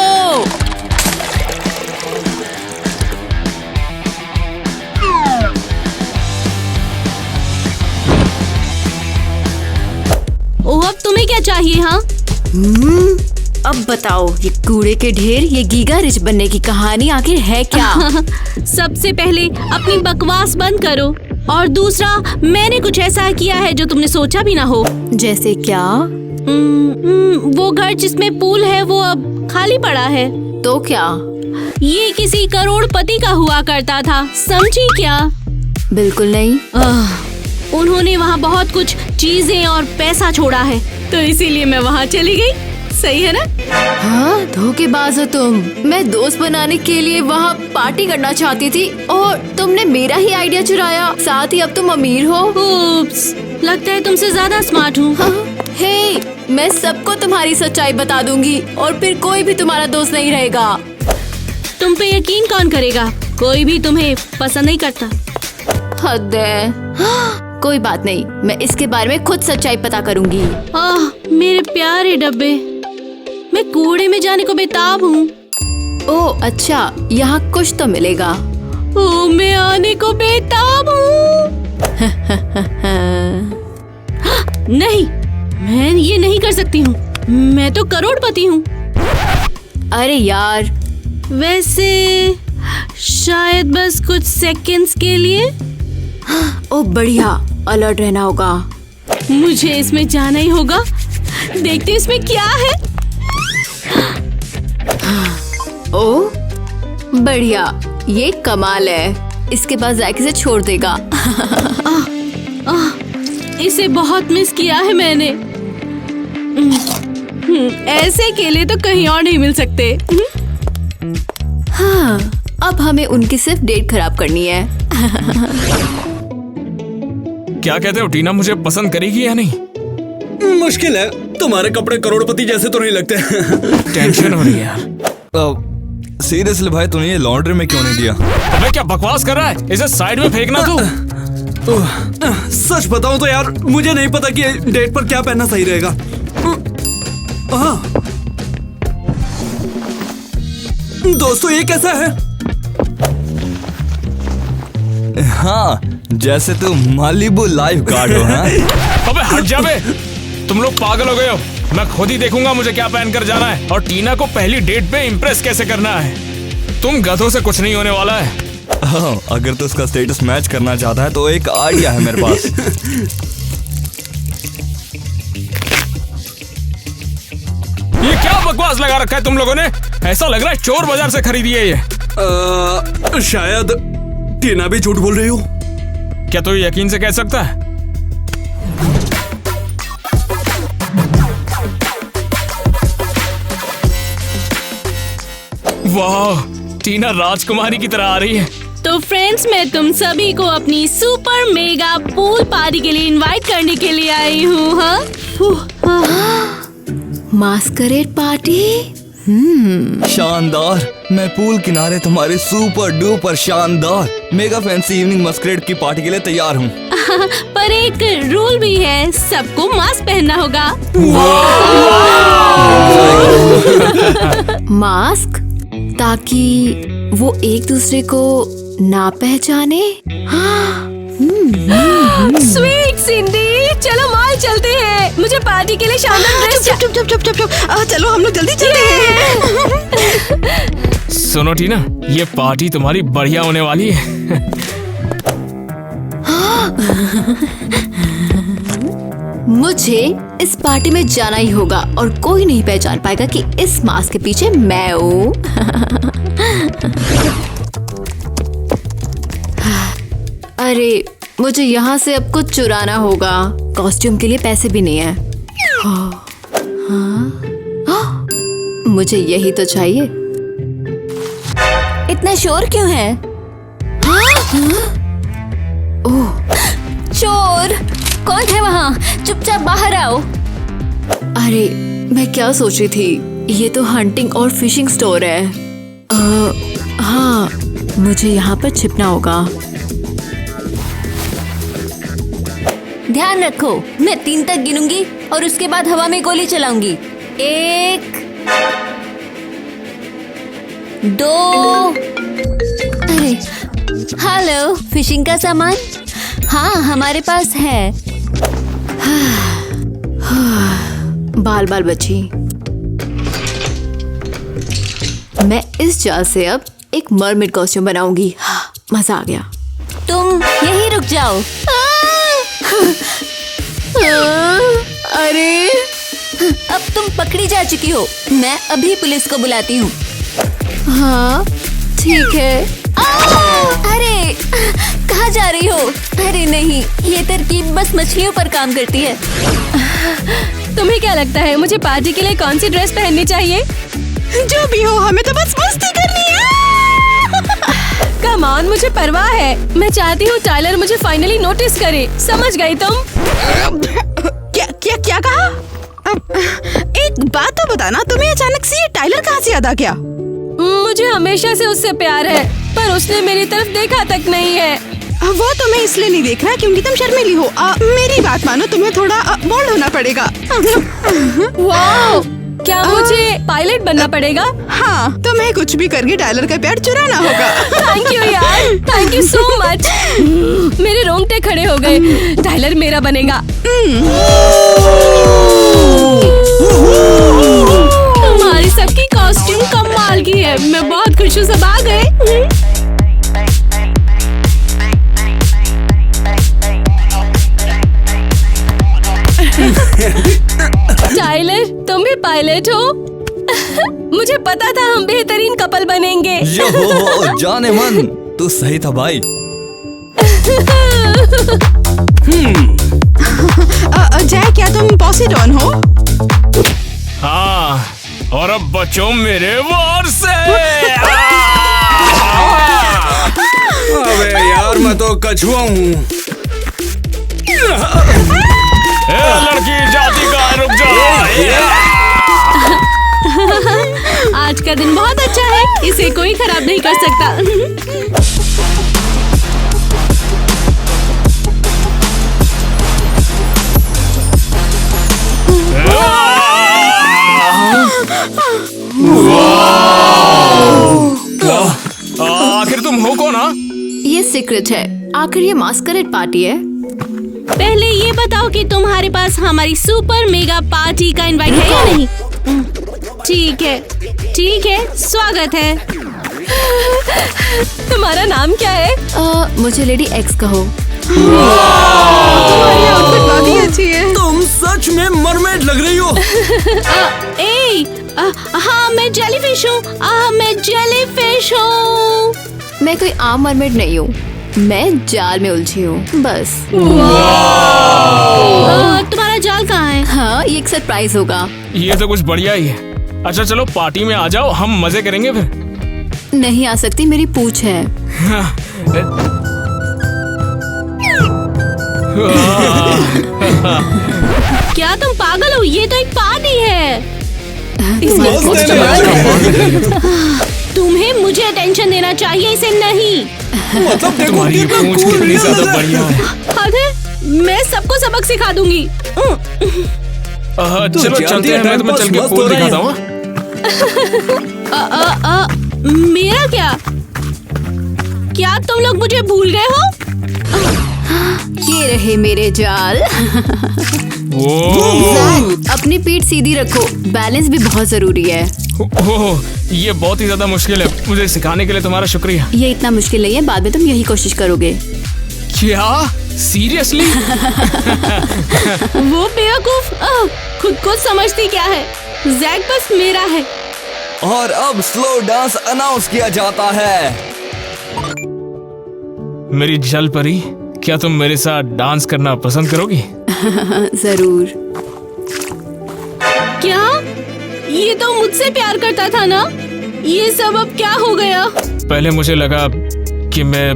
ओह, अब तुम्हें क्या चाहिए? हाँ, अब बताओ, ये कूड़े के ढेर, ये गीगा रिच बनने की कहानी आखिर है क्या? सबसे पहले अपनी बकवास बंद करो, और दूसरा, मैंने कुछ ऐसा किया है जो तुमने सोचा भी ना हो। जैसे क्या? वो घर जिसमें पूल है वो अब खाली पड़ा है। तो क्या? ये किसी करोड़पति का हुआ करता था, समझी क्या? बिल्कुल नहीं। उन्होंने वहाँ बहुत कुछ चीजें और पैसा छोड़ा है, तो इसीलिए मैं वहाँ चली गई। सही है ना? हाँ, धोखेबाज हो तुम। मैं दोस्त बनाने के लिए वहाँ पार्टी करना चाहती थी और तुमने मेरा ही आइडिया चुराया। साथ ही अब तुम अमीर हो। उप्स, लगता है तुमसे ज्यादा स्मार्ट हूँ। हाँ, हे, मैं सबको तुम्हारी सच्चाई बता दूंगी और फिर कोई भी तुम्हारा दोस्त नहीं रहेगा। तुम पे यकीन कौन करेगा? कोई भी तुम्हें पसंद नहीं करता। हद है। हाँ, कोई बात नहीं, मैं इसके बारे में खुद सच्चाई पता करूंगी। मेरे प्यारे डब्बे, मैं कूड़े में जाने को बेताब हूँ। ओह अच्छा, यहाँ कुछ तो मिलेगा। ओह, मैं आने को बेताब हूँ। नहीं, मैं ये नहीं कर सकती हूँ। मैं तो करोड़पति हूँ। अरे यार, वैसे शायद बस कुछ सेकंड्स के लिए। ओ बढ़िया, अलर्ट रहना होगा। मुझे इसमें जाना ही होगा। देखते हैं इसमें क्या है। ओ बढ़िया, ये कमाल है। इसके बाद जायके से छोड़ देगा। इसे बहुत मिस किया है मैंने। ऐसे केले तो कहीं और नहीं मिल सकते। हाँ, अब हमें उनकी सिर्फ डेट खराब करनी है। क्या कहते हो टीना, मुझे पसंद करेगी या नहीं? मुश्किल है, तुम्हारे कपड़े करोड़पति जैसे तो नहीं लगते। टेंशन हो रही है यार। सीरियसली भाई, तूने ये लॉन्ड्री में क्यों नहीं दिया? अबे क्या बकवास कर रहा है? इसे साइड में फेंकना तू। सच बताऊं तो यार, मुझे नहीं पता कि डेट पर क्या पहनना सही रहेगा। दोस्तों, ये कैसा है? हाँ, जैसे तू मालिबू लाइफ गार्ड हो। हाँ? अबे हट जा बे, तुम लोग पागल हो गए हो। मैं खुद ही देखूंगा मुझे क्या पहन कर जाना है और टीना को पहली डेट पे इम्प्रेस कैसे करना है। तुम गधों से कुछ नहीं होने वाला है। हाँ, अगर तू उसका स्टेटस मैच करना चाहता है तो एक आइडिया है मेरे पास। ये क्या बकवास लगा रखा है तुम लोगों ने? ऐसा लग रहा है चोर बाजार से खरीदी है ये। शायद टीना भी झूठ बोल रही हो। क्या तू यकीन से कह सकता है? वाह, टीना राजकुमारी की तरह आ रही है। तो फ्रेंड्स, मैं तुम सभी को अपनी सुपर मेगा पूल पार्टी के लिए इनवाइट करने के लिए आई हूँ। हाँ, मास्करेड पार्टी? शानदार। मैं पूल किनारे तुम्हारी सुपर डुपर शानदार मेगा फैंसी इवनिंग मस्करेड की पार्टी के लिए तैयार हूँ। पर एक रूल भी है, सबको मास्क पहनना होगा। मास्क? ताकि वो एक दूसरे को ना पहचाने। स्वीट सिंडी, चलो मॉल चलते हैं। मुझे पार्टी के लिए शानदार ड्रेस। चुप। चलो हम लोग जल्दी चलते हैं। सुनो टीना, ये पार्टी तुम्हारी बढ़िया होने वाली है। मुझे इस पार्टी में जाना ही होगा और कोई नहीं पहचान पाएगा कि इस मास्क के पीछे मैं हूँ। अरे, मुझे यहाँ से अब कुछ चुराना होगा। कॉस्ट्यूम के लिए पैसे भी नहीं है। हाँ, मुझे यही तो चाहिए। इतना शोर क्यों है? हाँ? चोर कौन है वहाँ? चुपचाप बाहर आओ। अरे मैं क्या सोच रही थी, ये तो हंटिंग और फिशिंग स्टोर है। हाँ, मुझे यहाँ पर छिपना होगा। ध्यान रखो, मैं 3 तक गिनूंगी और उसके बाद हवा में गोली चलाऊंगी। 1 2। अरे हेलो, फिशिंग का सामान? हाँ हमारे पास है। बाल बाल बची। मैं इस जाल से अब एक मरमेड कॉस्ट्यूम बनाऊंगी। मजा आ गया। तुम यहीं रुक जाओ। अरे अब तुम पकड़ी जा चुकी हो। मैं अभी पुलिस को बुलाती हूँ। हाँ ठीक है। अरे कहाँ जा रही हो? अरे नहीं, ये तरकीब बस मछलियों पर काम करती है। तुम्हें क्या लगता है मुझे पार्टी के लिए कौन सी ड्रेस पहननी चाहिए? जो भी हो, हमें तो बस मस्ती करनी है। कम ऑन, मुझे परवाह है। मैं चाहती हूँ टाइलर मुझे फाइनली नोटिस करे। समझ गई तुम? क्या क्या क्या कहा? एक बात तो बताना, तुम्हें अचानक से ये टाइलर कहाँ से याद आ गया? मुझे हमेशा से उससे प्यार है, पर उसने मेरी तरफ देखा तक नहीं है। वो तुम्हें इसलिए नहीं देख रहा क्योंकि तुम शर्मीली हो। मेरी बात मानो, तुम्हें थोड़ा बोल्ड होना पड़ेगा। वाओ, क्या मुझे पायलट बनना पड़ेगा? हाँ, तुम्हें कुछ भी करके टाइलर का प्यार चुराना होगा। थैंक यू यार, थैंक यू सो मच। मेरे रोंगटे खड़े हो गए। टाइलर मेरा बनेगा। तुम्हारी सबकी कॉस्ट्यूम कमाल की है। मैं बहुत खुश हूँ, सब आ गए। टाइलर, तुम भी पायलट हो? मुझे पता था हम बेहतरीन कपल बनेंगे। यो जाने मन, तू सही था भाई। जय, क्या तुम पॉसिडॉन हो? हाँ, और अब बचो मेरे वार से। अबे यार, मैं तो कछुआ हूँ। लड़की जाति का रुक जा। आज का दिन बहुत अच्छा है, इसे कोई खराब नहीं कर सकता। आखिर तुम हो कौन? ये सीक्रेट है। आखिर ये मास्करेड पार्टी है। पहले ये बताओ कि तुम्हारे पास हमारी सुपर मेगा पार्टी का इनवाइट है या नहीं? ठीक है, स्वागत है। तुम्हारा नाम क्या है? मुझे लेडी एक्स कहो। तुम्हारी आउटफिट काफी अच्छी है। तुम सच में मरमेड लग रही हो। हाँ, मैं जेलीफिश हूँ। मैं कोई आम मरमेड नहीं हूँ, मैं जाल में उलझी हूँ बस। तुम्हारा जाल कहाँ है? हाँ, ये एक सरप्राइज होगा। ये तो कुछ बढ़िया ही है। अच्छा चलो पार्टी में आ जाओ, हम मजे करेंगे फिर। नहीं आ सकती, मेरी पूछ है। क्या तुम पागल हो? ये तो एक पार्टी है। तुम्हें मुझे अटेंशन देना चाहिए, इसे नहीं। मतलब देखो तुम्हारी कितना पूंछ cool कितनी real ज्यादा है। बढ़िया है। अरे मैं सबको सबक सिखा दूंगी। चलो चलते हैं, मैं तुम्हें चल के पूल दिखाता हूँ। मेरा क्या तुम लोग मुझे भूल गए हो? ये रहे मेरे जाल। ओह, अपनी पीठ सीधी रखो, बैलेंस भी बहुत जरूरी है। ओह, ये बहुत ही ज्यादा मुश्किल है। मुझे सिखाने के लिए तुम्हारा शुक्रिया। ये इतना मुश्किल नहीं है, बाद में तुम यही कोशिश करोगे। क्या? सीरियसली? वो बेवकूफ खुद को समझती क्या है। जैक बस मेरा है। और अब स्लो डांस अनाउंस किया जाता है। मेरी जल परी, क्या तुम मेरे साथ डांस करना पसंद करोगी? जरूर। क्या? ये तो मुझसे प्यार करता था ना? ये सब अब क्या हो गया? पहले मुझे लगा कि मैं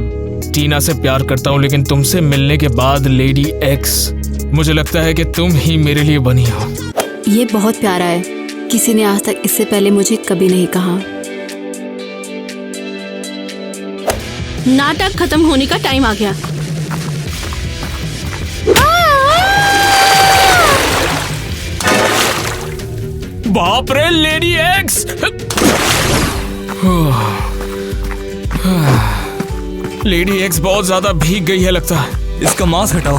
टीना से प्यार करता हूँ, लेकिन तुमसे मिलने के बाद लेडी एक्स, मुझे लगता है कि तुम ही मेरे लिए बनी हो। ये बहुत प्यारा है, किसी ने आज तक इससे पहले मुझे कभी नहीं कहा। नाटक खत्म होने का टाइम आ गया। बाप रे लेडी एक्स! लेडी एक्स बहुत ज्यादा भीग गई है लगता है। इसका मास्क हटाओ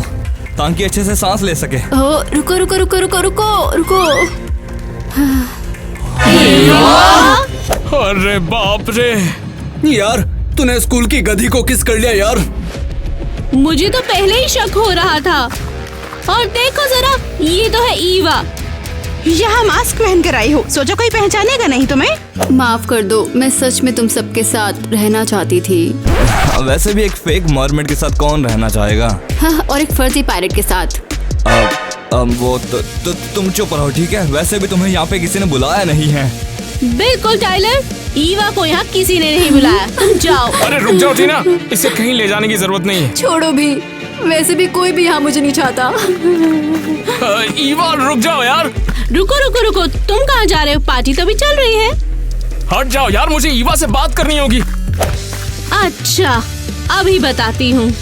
ताकि अच्छे से सांस ले सके। ओ, रुको रुको रुको रुको रुको रुको। अरे बाप रे! यार तूने स्कूल की गधी को किस कर लिया यार। मुझे तो पहले ही शक हो रहा था। और देखो जरा, ये तो है ईवा। यहाँ मास्क पहन कर आई हो, सोचा कोई पहचानेगा नहीं तुम्हें। माफ कर दो, मैं सच में तुम सबके साथ रहना चाहती थी। वैसे भी एक फेक मरमेड के साथ कौन रहना चाहेगा। हाँ, और एक फर्जी पायलट के साथ। वो तो तुम चुप रहो ठीक है। वैसे भी तुम्हें यहाँ पे किसी ने बुलाया नहीं है। बिल्कुल टाइलर, ईवा को यहाँ किसी ने नहीं बुलाया, तुम जाओ। अरे रुक जाओ टीना, इसे कहीं ले जाने की जरूरत नहीं है। छोड़ो भी, वैसे भी कोई भी यहाँ मुझे नहीं चाहता। ईवा रुक जाओ यार। रुको रुको रुको, तुम कहाँ जा रहे हो? पार्टी तो भी चल रही है। हट जाओ यार, मुझे ईवा से बात करनी होगी। अच्छा, अभी बताती हूँ।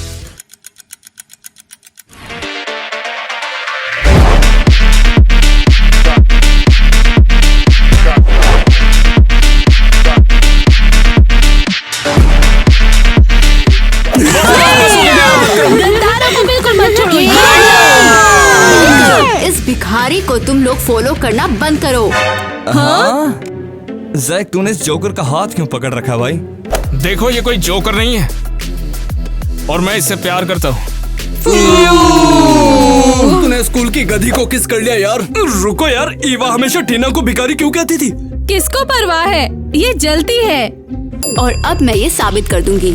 गद्दारों को बिल्कुल मत छोड़ो। इस भिखारी को तुम लोग फॉलो करना बंद करो। हाँ? जैक तूने इस जोकर का हाथ क्यों पकड़ रखा है भाई? देखो ये कोई जोकर नहीं है और मैं इससे प्यार करता हूँ। तूने स्कूल की गधी को किस कर लिया यार। रुको यार, ईवा हमेशा टीना को भिखारी क्यों कहती थी? किसको परवाह है, ये जलती है। और अब मैं ये साबित कर दूंगी।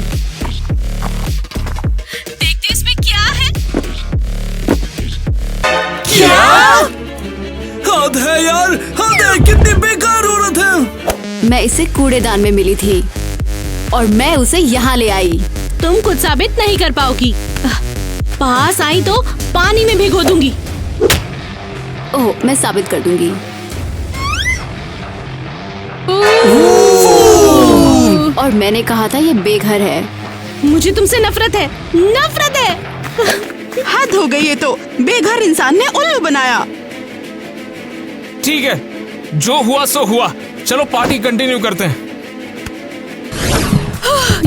देखते इसमें क्या है। क्या? हद है यार, हद है, कितनी बेकार औरत है। मैं इसे कूड़ेदान में मिली थी और मैं उसे यहाँ ले आई। तुम कुछ साबित नहीं कर पाओगी। पास आई तो पानी में भिगो दूंगी। ओह, मैं साबित कर दूंगी। और मैंने कहा था ये बेघर है। मुझे तुमसे नफरत है, नफरत है। हद हो गई, ये तो बेघर इंसान ने उल्लू बनाया। ठीक है, जो हुआ सो हुआ, चलो पार्टी कंटिन्यू करते हैं।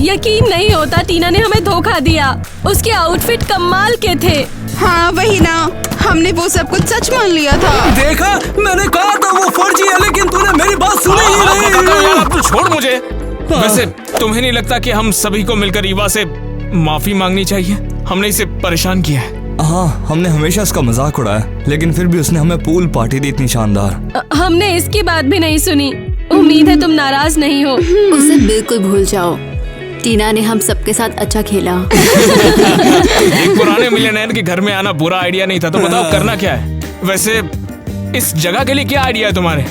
यकीन नहीं होता, टीना ने हमें धोखा दिया। उसके आउटफिट कमाल के थे। हाँ वही ना, हमने वो सब कुछ सच मान लिया था। देखा, मैंने कहा था वो फर्जी है, लेकिन तूने मेरी बात सुनी ही नहीं। यार अब तो छोड़ मुझे। वैसे तुम्हें नहीं लगता कि हम सभी को मिलकर ईवा से माफी मांगनी चाहिए? हमने इसे परेशान किया है। हाँ, हमने हमेशा उसका मजाक उड़ाया, लेकिन फिर भी उसने हमें पूल पार्टी दी इतनी शानदार। हमने इसकी बात भी नहीं सुनी। उम्मीद है तुम नाराज नहीं हो। उसे बिल्कुल भूल जाओ। टीना ने हम सबके साथ अच्छा खेला। एक पुराने मिलियनेयर के घर में आना बुरा आइडिया नहीं था, तो बताओ करना क्या है? वैसे इस जगह के लिए क्या आइडिया है तुम्हारे?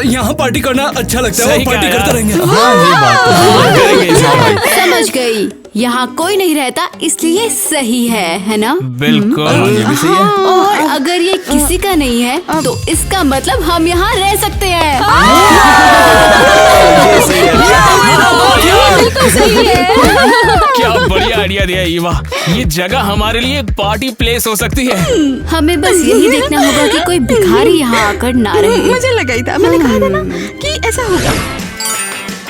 यहाँ पार्टी करना अच्छा लगता है, सही पार्टी कहा करते यार। रहेंगे। हाँ ये बात तो करेंगे इस बार। समझ गई, यहाँ कोई नहीं रहता इसलिए सही है ना? बिल्कुल। ये भी सही है। और अगर ये किसी का नहीं है तो इसका मतलब हम यहाँ रह सकते हैं। बिल्कुल सही है। क्या बढ़िया आइडिया दिया ईवा। ये जगह हमारे लिए एक पार्टी प्लेस हो सकती है। हमें बस यही देखना होगा कि कोई भिखारी यहाँ आकर ना रहे। मुझे लगा ही था, मैंने कहा था ना कि ऐसा होगा।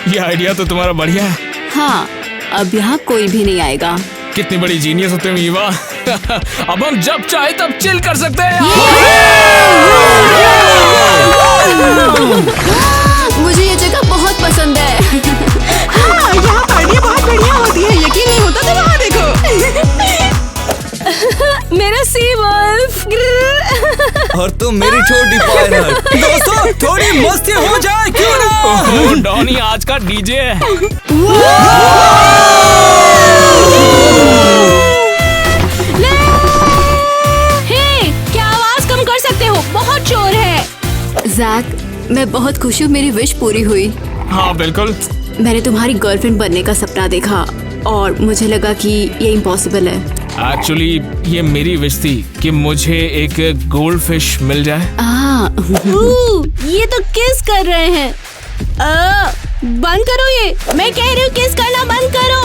ये आइडिया तो तुम्हारा बढ़िया है। हाँ, अब यहाँ कोई भी नहीं आएगा। कितनी बड़ी जीनियस होते हो ईवा। अब हम जब चाहे तब चिल कर सकते हैं। मुझे ये जगह बहुत पसंद है। हाँ, यहाँ पार्टी बहुत बढ़िया होती है। यकीन नहीं होता तो वहाँ देखो। मेरा सी वुल्फ। और तुम मेरी छोटी पायलट। दोस्तों थोड़ी मस्ती हो जाए क्यों ना? डॉनी आज का डीजे है। हे, क्या आवाज कम कर सकते हो? बहुत शोर है। जैक, मैं बहुत खुश हूँ, मेरी विश पूरी हुई। हाँ बिल्कुल। मैंने तुम्हारी गर्लफ्रेंड बनने का सपना देखा और मुझे लगा कि ये इम्पॉसिबल है। एक्चुअली ये मेरी विश थी कि मुझे एक गोल्ड फिश मिल जाए। ये तो किस कर रहे हैं। बंद करो ये, मैं कह रही हूँ किस करना बंद करो।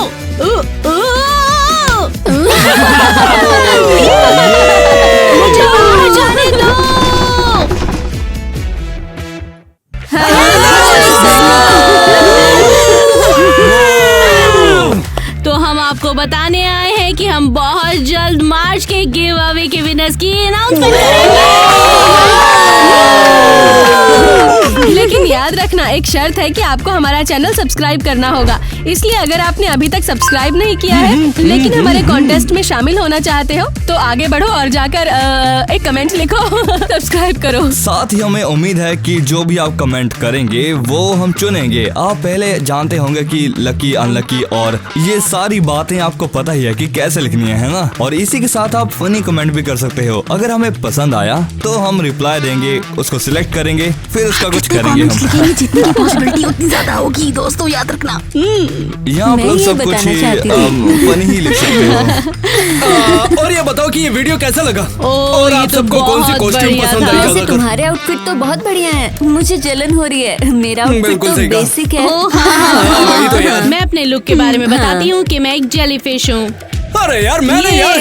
मुझे बाहर जाने दो। तो हम आपको बताने आए हैं कि हम बहुत जल्द मार्च के गिव अवे के विनर्स की अनाउंसमेंट करेंगे। लेकिन याद रखना, एक शर्त है कि आपको हमारा चैनल सब्सक्राइब करना होगा। इसलिए अगर आपने अभी तक सब्सक्राइब नहीं किया है लेकिन हमारे कॉन्टेस्ट में शामिल होना चाहते हो तो आगे बढ़ो और जाकर एक कमेंट लिखो, सब्सक्राइब करो। साथ ही हमें उम्मीद है कि जो भी आप कमेंट करेंगे वो हम चुनेंगे। आप पहले जानते होंगे कि लकी अनलकी और ये सारी बातें आपको पता ही है कि कैसे लिखनी है ना। और इसी के साथ आप फनी कमेंट भी कर सकते हो। अगर हमें पसंद आया तो हम रिप्लाई देंगे, उसको सिलेक्ट करेंगे, फिर उसका कुछ करेंगे हम। जितनी पॉसिबिलिटी उतनी ज्यादा होगी दोस्तों, याद रखना। यहाँ आप लोग सब कुछ फनी ही लिख सकते हो। और ये बताओ कि ये वीडियो कैसा लगा और आप सबको कौन सी कॉस्ट्यूम पसंद आई ज्यादातर? तुम्हारे आउटफिट तो बहुत बढ़िया है, मुझे जलन हो रही है। मेरा आउटफिट बिल्कुल तो सही कहा। बेसिक है। वही तो यार। मैं अपने लुक के बारे में बताती हूँ कि मैं एक जेलीफिश हूँ अरे यार मैंने यार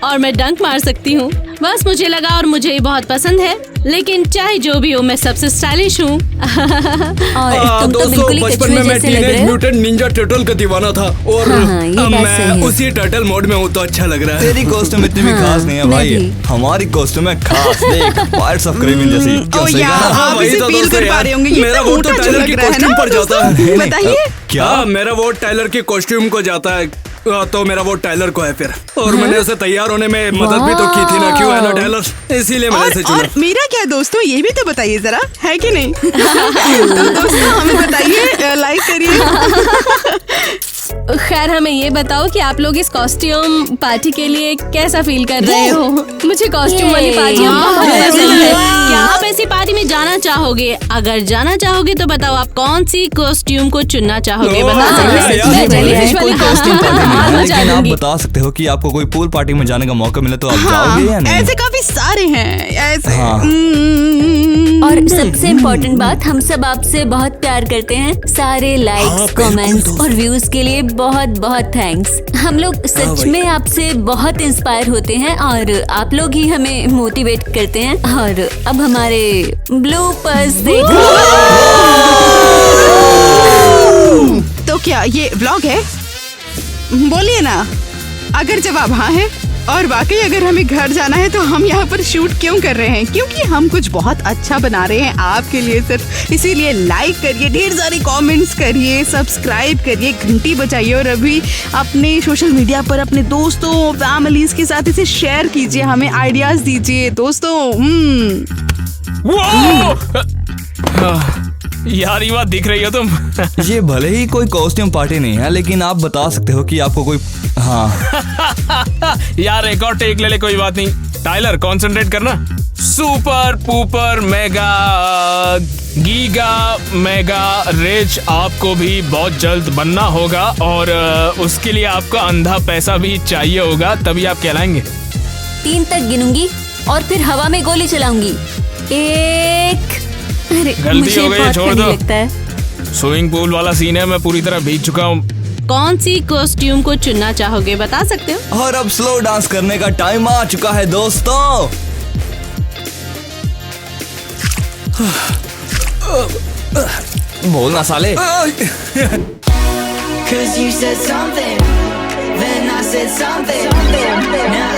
और मैं डंक मार सकती हूँ। बस मुझे लगा और मुझे ये बहुत पसंद है। लेकिन चाहे जो भी हो मैं सबसे स्टाइलिश हूँ। और तुम तो दोस्तों बिल्कुल ही बचपन में कछुए मैं जैसे लग टीनेज रहे हो। म्यूटेंट निंजा टर्टल का दीवाना था और हाँ, ये बात मैं सही है। उसी टर्टल मोड में हूँ तो अच्छा लग रहा है। तेरी कॉस्ट्यूम इतनी भी खास नहीं है मैं भाई, भी। हमारी कॉस्ट्यूम है खास। देख पायरेट्स ऑफ कैरिबियन जैसी। क्यों ओ सही यार, कहा ना? आप वही इसे तो फील दोस्तों कर पा यार, रहे होंगे। ये मेरा तो वोट तो ऊँटा टाइलर लग की रहा है कॉस्ट्यूम ना पर जाता है। नहीं, नहीं, बताइए। क्या मेरा वोट टाइलर की कॉस्ट्यूम को जाता है तो मेरा वोट टाइलर को है फिर। और मैंने उसे तैयार होने में मदद भी तो की थी ना, क्यों है ना टाइलर, इसीलिए मैंने इसे चुना। और मेरा क्या दोस्तों, ये भी तो बताइए जरा, है कि नहीं? तो दोस्तों हमें बताइए, लाइक करिए। खैर हमें ये बताओ कि आप लोग इस कॉस्ट्यूम पार्टी के लिए कैसा फील कर रहे हो। मुझे कॉस्ट्यूम वाली पार्टियां बहुत पसंद है। क्या आप ऐसी पार्टी में जाना चाहोगे? अगर जाना चाहोगे तो बताओ आप कौन सी कॉस्ट्यूम को चुनना चाहोगे। बता सकते हो। मैं जेलीफिश वाली कॉस्ट्यूम पार्टी नहीं है, मजा लेकिन आप लूंगी। बता सकते हो कि आपको कोई पूल पार्टी में जाने का मौका मिले तो आप हाँ, जाओगे या नहीं? ऐसे काफी सारे हैं ऐसे। हाँ। और सबसे इम्पोर्टेंट बात, हम सब आपसे बहुत प्यार करते हैं। सारे लाइक्स, कमेंट्स और व्यूज के लिए बहुत बहुत थैंक्स। हम लोग सच में आपसे बहुत इंस्पायर होते हैं और आप लोग ही हमें मोटिवेट करते हैं। और अब हमारे ब्लूपर्स देखो। तो क्या ये व्लॉग है? बोलिए ना। अगर जवाब हाँ है और वाकई अगर हमें घर जाना है तो हम यहाँ पर शूट क्यों कर रहे हैं? क्योंकि हम कुछ बहुत अच्छा बना रहे हैं आपके लिए सिर्फ। इसीलिए लाइक करिए, ढेर सारे कमेंट्स करिए, सब्सक्राइब करिए, घंटी बजाइए और अभी अपने सोशल मीडिया पर अपने दोस्तों फैमिलीज के साथ इसे शेयर कीजिए, हमें आइडियाज दीजिए दोस्तों। यार ये बात दिख रही हो तुम। ये भले ही कोई कॉस्ट्यूम पार्टी नहीं है लेकिन आप बता सकते हो कि आपको कोई। हाँ यार एक और टेक ले ले, कोई बात नहीं। टाइलर कंसंट्रेट करना। सुपर पुपर मेगा गीगा मेगा रिच आपको भी बहुत जल्द बनना होगा और उसके लिए आपको अंधा पैसा भी चाहिए होगा, तभी आप कहलाएंगे। 3 तक गिनूंगी और फिर हवा में गोली चलाऊंगी। 1। अरे गलती मुझे हो गई, बहुत छोड़ फनी दो। लगता है। स्विमिंग पूल वाला सीन है, मैं पूरी तरह भीग चुका हूँ। कौन सी कॉस्ट्यूम को चुनना चाहोगे बता सकते हो। और अब स्लो डांस करने का टाइम आ चुका है दोस्तों। बोलना साले। Cause you said something, then I said something. Now